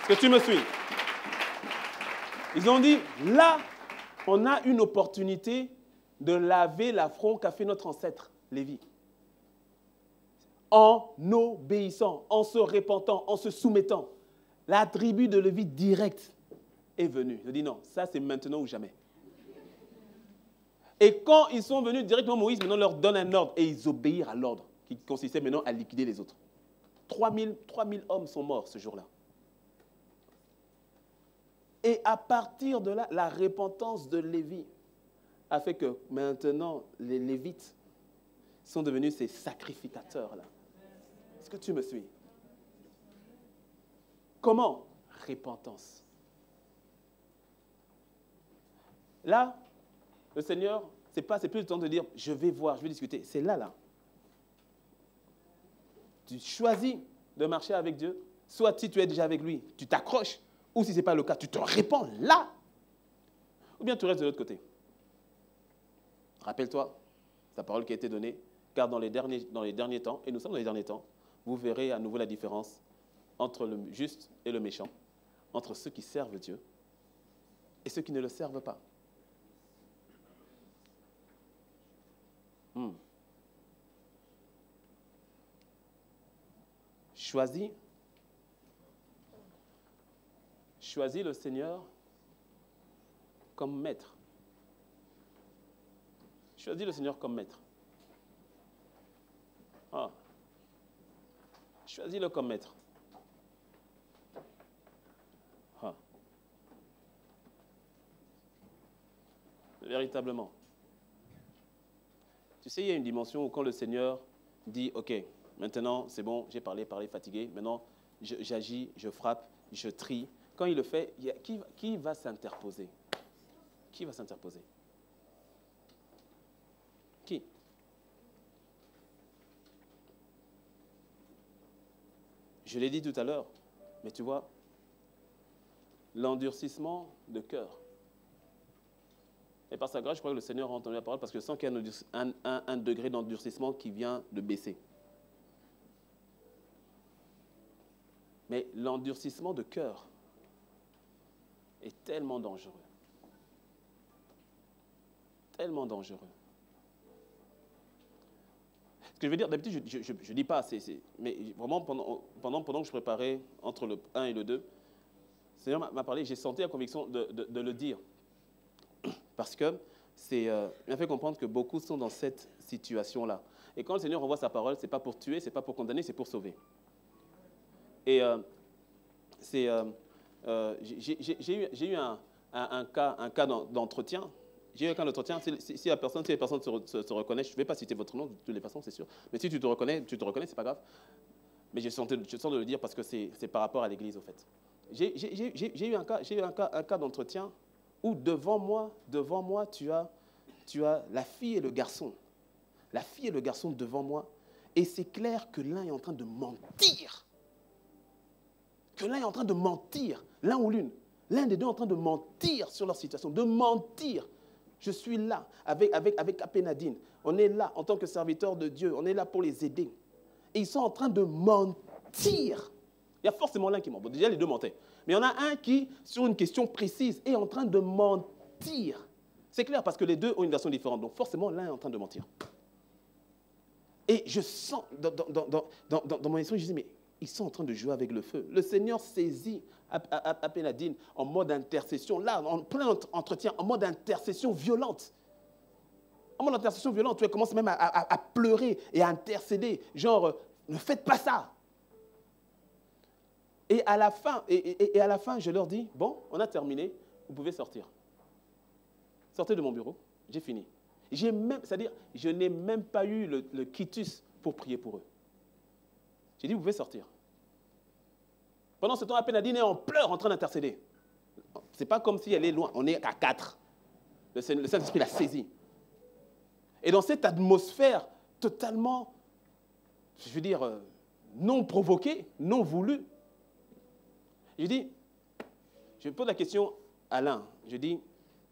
Est-ce que tu me suis? Ils ont dit, là, on a une opportunité de laver l'affront qu'a fait notre ancêtre, Lévi. en obéissant, en se repentant, en se soumettant. La tribu de Lévi direct est venue. Je dis non, ça c'est maintenant ou jamais. Et quand ils sont venus directement, Moïse maintenant leur donne un ordre et ils obéirent à l'ordre qui consistait maintenant à liquider les autres. 3000 hommes sont morts ce jour-là. Et à partir de là, la repentance de Lévi a fait que maintenant les Lévites sont devenus ces sacrificateurs-là. Est-ce que tu me suis? Comment? Repentance. Là, le Seigneur, c'est plus le temps de dire, je vais voir, je vais discuter. C'est là. Tu choisis de marcher avec Dieu. Soit si tu es déjà avec lui, tu t'accroches. Ou si ce n'est pas le cas, tu te répands là. Ou bien tu restes de l'autre côté. Rappelle-toi, sa parole qui a été donnée, car dans les derniers temps, et nous sommes dans les derniers temps, vous verrez à nouveau la différence entre le juste et le méchant, entre ceux qui servent Dieu et ceux qui ne le servent pas. Choisis le Seigneur comme maître. Choisis le Seigneur comme maître. Choisis-le comme maître. Véritablement. Tu sais, il y a une dimension où quand le Seigneur dit, OK, maintenant c'est bon, j'ai parlé, fatigué, maintenant j'agis, je frappe, je trie. Quand il le fait, qui va s'interposer? Qui va s'interposer? Qui? Je l'ai dit tout à l'heure, mais tu vois, l'endurcissement de cœur. Et par sa grâce, je crois que le Seigneur a entendu la parole parce que je sens qu'il y a un degré d'endurcissement qui vient de baisser. Mais l'endurcissement de cœur est tellement dangereux. Tellement dangereux. Ce que je veux dire, d'habitude, je ne dis pas, mais vraiment, pendant que je préparais entre le 1 et le 2, le Seigneur m'a parlé, j'ai senti la conviction de le dire. Parce que il m'a fait comprendre que beaucoup sont dans cette situation-là. Et quand le Seigneur envoie sa parole, ce n'est pas pour tuer, ce n'est pas pour condamner, c'est pour sauver. Et j'ai eu un cas d'entretien. J'ai eu un cas d'entretien. Si les personnes se reconnaissent, je ne vais pas citer votre nom de toutes les façons, c'est sûr. Mais si tu te reconnais, ce n'est pas grave. Mais je sens de le dire parce que c'est par rapport à l'Église, au fait. J'ai eu un cas d'entretien où devant moi, tu as la fille et le garçon. La fille et le garçon devant moi. Et c'est clair que l'un est en train de mentir. L'un ou l'une. L'un des deux est en train de mentir sur leur situation, de mentir. Je suis là avec Apénadine. On est là en tant que serviteur de Dieu. On est là pour les aider. Et ils sont en train de mentir. Il y a forcément l'un qui ment. Bon, déjà, les deux mentaient. Mais il y en a un qui, sur une question précise, est en train de mentir. C'est clair parce que les deux ont une version différente. Donc forcément, l'un est en train de mentir. Et je sens, dans mon esprit, je dis, mais ils sont en train de jouer avec le feu. Le Seigneur saisit Apénadine en mode intercession. Là, en plein entretien, en mode intercession violente. En mode intercession violente, tu commences même à pleurer et à intercéder. Genre, ne faites pas ça. Et à la fin, je leur dis, bon, on a terminé, vous pouvez sortir. Sortez de mon bureau, j'ai fini. C'est-à-dire, je n'ai même pas eu le quitus pour prier pour eux. J'ai dit, vous pouvez sortir. Pendant ce temps, Apénadine est en pleurs, en train d'intercéder. Ce n'est pas comme si elle est loin, on est à 4. Le Saint-Esprit l'a saisi. Et dans cette atmosphère totalement, je veux dire, non provoquée, non voulue, je dis, je pose la question à l'un. Je dis,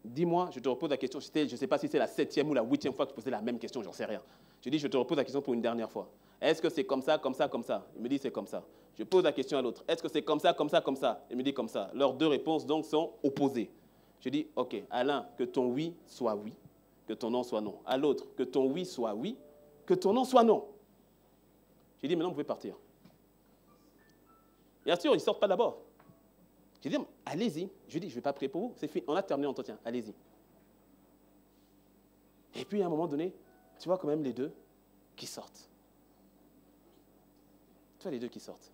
dis-moi, je te repose la question. Je ne sais pas si c'est la 7e ou la 8e fois que je posais la même question, j'en sais rien. Je dis, je te repose la question pour une dernière fois. Est-ce que c'est comme ça, comme ça, comme ça? Il me dit, c'est comme ça. Je pose la question à l'autre. Est-ce que c'est comme ça, comme ça, comme ça? Il me dit, comme ça. Leurs deux réponses, donc, sont opposées. Je dis, OK, à l'un, que ton oui soit oui, que ton non soit non. À l'autre, que ton oui soit oui, que ton non soit non. J'ai dit, maintenant, vous pouvez partir. Bien sûr, ils ne sortent pas d'abord. J'ai dit, allez-y. Je lui ai dit, je ne vais pas prier pour vous. C'est fini. On a terminé l'entretien. Allez-y. Et puis, à un moment donné, tu vois quand même les deux qui sortent. Tu vois les deux qui sortent.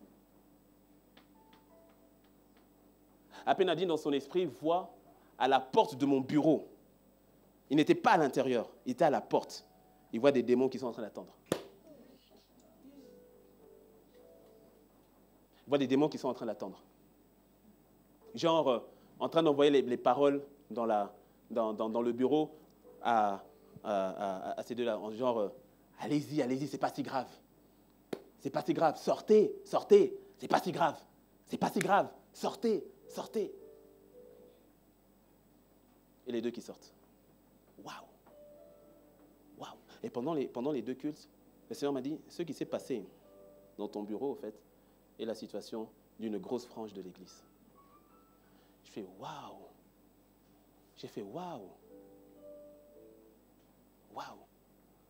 À peine Nadine, dans son esprit, voit à la porte de mon bureau. Il n'était pas à l'intérieur, il était à la porte. Il voit des démons qui sont en train d'attendre. Il voit des démons qui sont en train d'attendre. Genre, en train d'envoyer les paroles dans le bureau à ces deux-là. Genre, allez-y, allez-y, c'est pas si grave. C'est pas si grave. Sortez, sortez. C'est pas si grave. C'est pas si grave. Sortez, sortez. Et les deux qui sortent. Waouh! Waouh! Et pendant les deux cultes, le Seigneur m'a dit, ce qui s'est passé dans ton bureau, au fait, est la situation d'une grosse frange de l'Église. Je fais waouh! J'ai fait waouh! Waouh!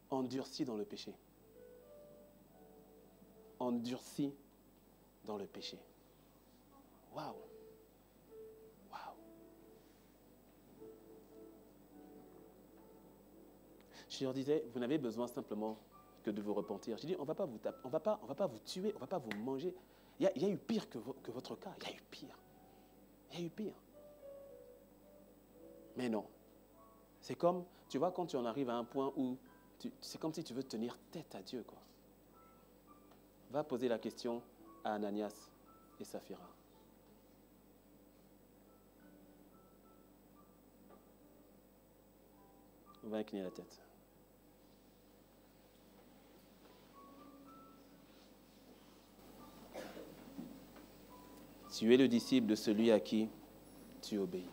Endurci dans le péché. Endurci dans le péché. Waouh! Waouh! Je leur disais, vous n'avez besoin simplement que de vous repentir. Je dis, on ne va pas vous taper, on va pas vous tuer, on ne va pas vous manger. Il y a eu pire que votre cas. Il y a eu pire. Il y a eu pire. Mais non. C'est comme, tu vois, quand tu en arrives à un point où c'est comme si tu veux tenir tête à Dieu, quoi. Va poser la question à Ananias et Saphira. On va incliner la tête. Tu es le disciple de celui à qui tu obéis.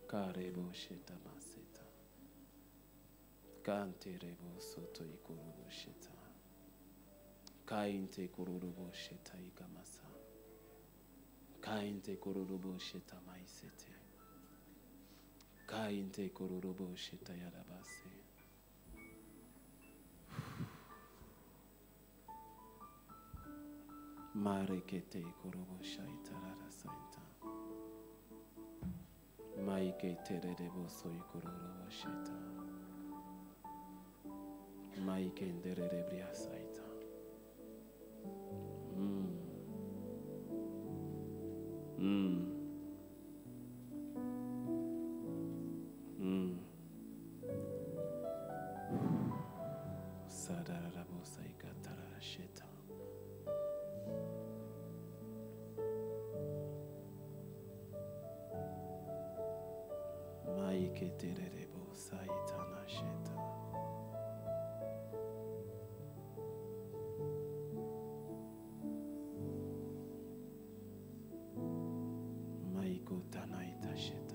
Karebo sheta maseta. Kanterebo soto ikurubo sheta. Kainte kurubo sheta ikamasa. Kainte kurubo sheta maisete. Kainte kurubo sheta yarabase. Marekete kurubo shaitarara saita. Maike terebo soy kurubo sheta. Maike nderere bria saita. Sadarabo saika tarara sheta. Maike terebo saitana sheta. Maiko tanaita sheta.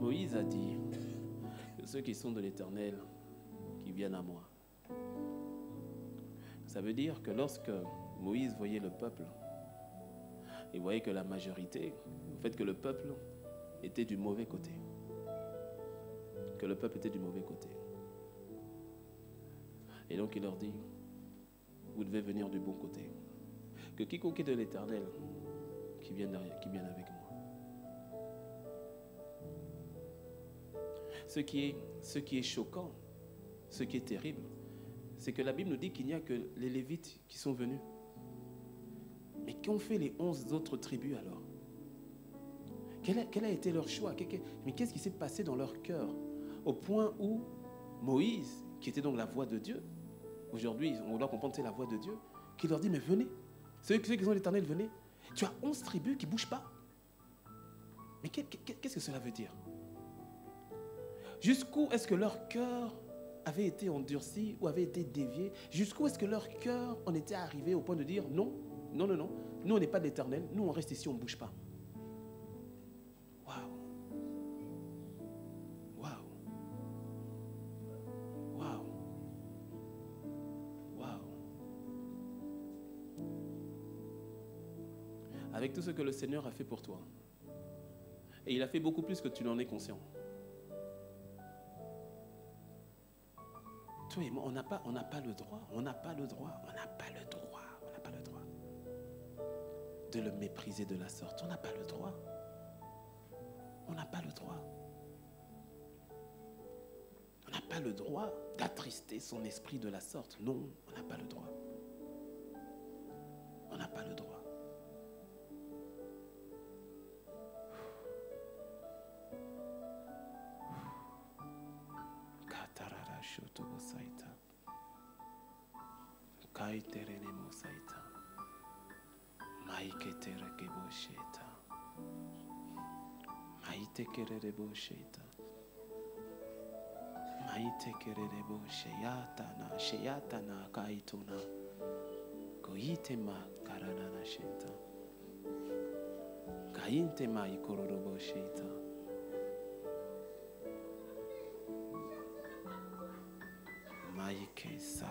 Moïse a dit que ceux qui sont de l'Éternel, qui viennent à moi. Ça veut dire que lorsque Moïse voyait le peuple, il voyait que la majorité, en fait que le peuple était du mauvais côté. Que le peuple était du mauvais côté. Et donc il leur dit, vous devez venir du bon côté. Que quiconque est de l'Éternel, qui vienne avec moi. Ce qui est choquant, ce qui est terrible, c'est que la Bible nous dit qu'il n'y a que les Lévites qui sont venus. Mais qu'ont fait les 11 autres tribus alors? Quel a été leur choix? Mais qu'est-ce qui s'est passé dans leur cœur? Au point où Moïse, qui était donc la voix de Dieu, aujourd'hui on doit comprendre que c'est la voix de Dieu, qui leur dit, mais venez, ceux qui sont l'Éternel, venez. Tu as 11 tribus qui ne bougent pas. Mais qu'est-ce que cela veut dire? Jusqu'où est-ce que leur cœur avait été endurci ou avait été dévié? Jusqu'où est-ce que leur cœur en était arrivé au point de dire non, non, non, non, nous on n'est pas de l'Éternel, nous on reste ici, on ne bouge pas. Waouh! avec tout ce que le Seigneur a fait pour toi. Et il a fait beaucoup plus que tu n'en es conscient. Toi et moi, on n'a pas le droit de le mépriser de la sorte. On n'a pas le droit. On n'a pas le droit. On n'a pas le droit d'attrister son esprit de la sorte. Non, on n'a pas le droit. On n'a pas le droit. Katarara shotobo saita. Kaiterene mo saita. Maiketere kebo sheta. Maitekerere bo sheta. Maitekerere bo sheyatana kaituna. Koitema karanana sheta. Kaintema ikororobo sheta. Maikesa.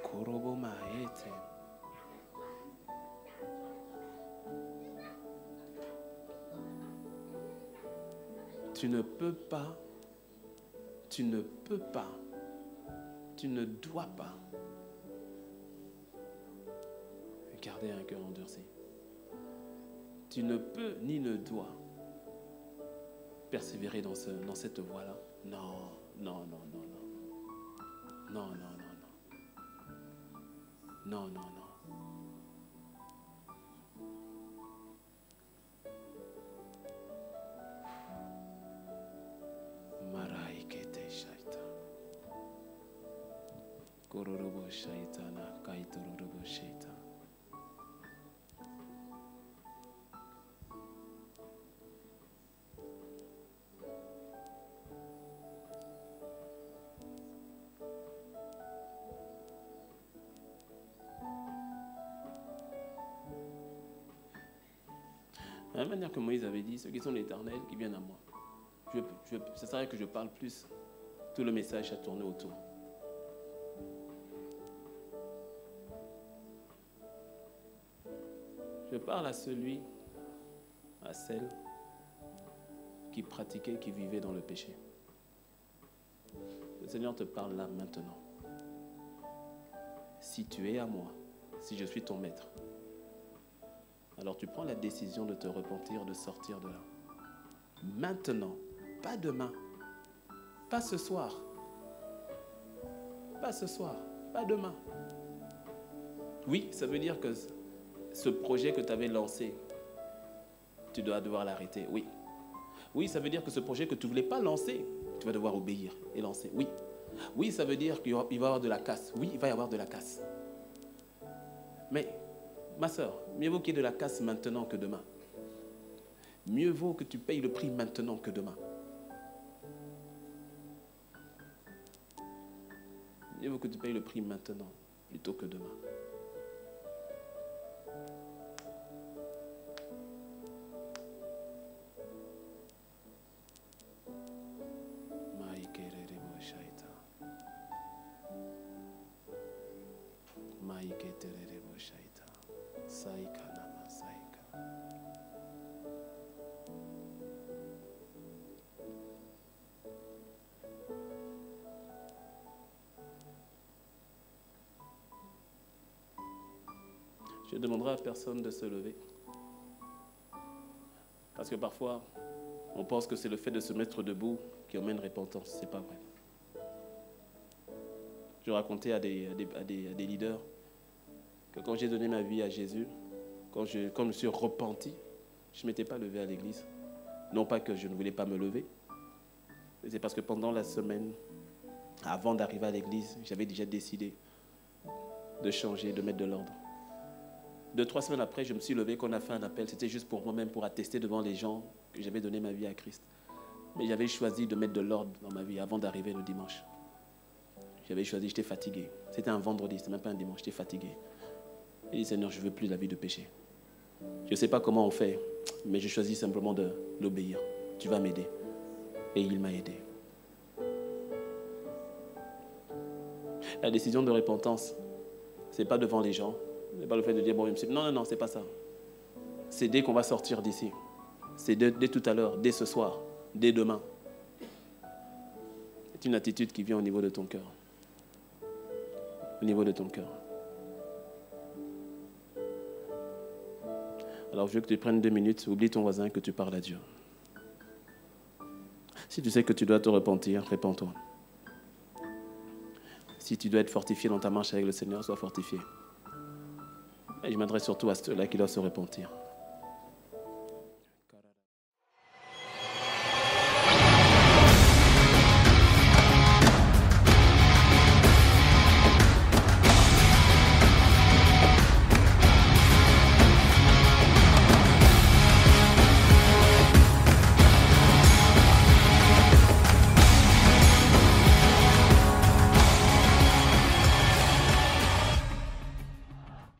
Korobo maete. Tu ne peux pas, tu ne dois pas garder un cœur endurci. Tu ne peux ni ne dois persévérer dans cette voie-là. Non. Maraikete shaita. Kororobo shaita na kaitororobo shaita. De la même manière que Moïse avait dit, ceux qui sont l'Éternel, qui viennent à moi. Ça serait que je parle plus. Tout le message a tourné autour. Je parle à celui, à celle qui pratiquait, qui vivait dans le péché. Le Seigneur te parle là maintenant. Si tu es à moi, si je suis ton maître, alors tu prends la décision de te repentir, de sortir de là. Maintenant, pas demain, pas ce soir, pas demain. Oui, ça veut dire que ce projet que tu avais lancé, tu dois devoir l'arrêter, oui. Oui, ça veut dire que ce projet que tu ne voulais pas lancer, tu vas devoir obéir et lancer, oui. Oui, ça veut dire qu'il va y avoir de la casse, oui, il va y avoir de la casse. Mais, ma soeur, mieux vaut qu'il y ait de la casse maintenant que demain. Mieux vaut que tu payes le prix maintenant que demain. Mieux vaut que tu payes le prix maintenant plutôt que demain. Je demanderai à personne de se lever. Parce que parfois, on pense que c'est le fait de se mettre debout qui emmène repentance. Ce n'est pas vrai. Je racontais à des leaders que quand j'ai donné ma vie à Jésus, quand je me suis repenti, je ne m'étais pas levé à l'église. Non pas que je ne voulais pas me lever, mais c'est parce que pendant la semaine, avant d'arriver à l'église, j'avais déjà décidé de changer, de mettre de l'ordre. 2-3 semaines après, je me suis levé, qu'on a fait un appel. C'était juste pour moi-même, pour attester devant les gens que j'avais donné ma vie à Christ. Mais j'avais choisi de mettre de l'ordre dans ma vie avant d'arriver le dimanche. J'avais choisi, j'étais fatigué. C'était un vendredi, c'était même pas un dimanche, j'étais fatigué. J'ai dit, Seigneur, je ne veux plus la vie de péché. Je ne sais pas comment on fait, mais je choisis simplement de l'obéir. Tu vas m'aider. Et il m'a aidé. La décision de repentance, ce n'est pas devant les gens, Ce n'est pas le fait de dire, bon, non, non, non, c'est pas ça. C'est dès qu'on va sortir d'ici. C'est dès tout à l'heure, dès ce soir, dès demain. C'est une attitude qui vient au niveau de ton cœur. Au niveau de ton cœur. Alors je veux que tu prennes 2 minutes, oublie ton voisin, que tu parles à Dieu. Si tu sais que tu dois te repentir, répands-toi. Si tu dois être fortifié dans ta marche avec le Seigneur, sois fortifié. Et je m'adresse surtout à ceux-là qui doivent se repentir.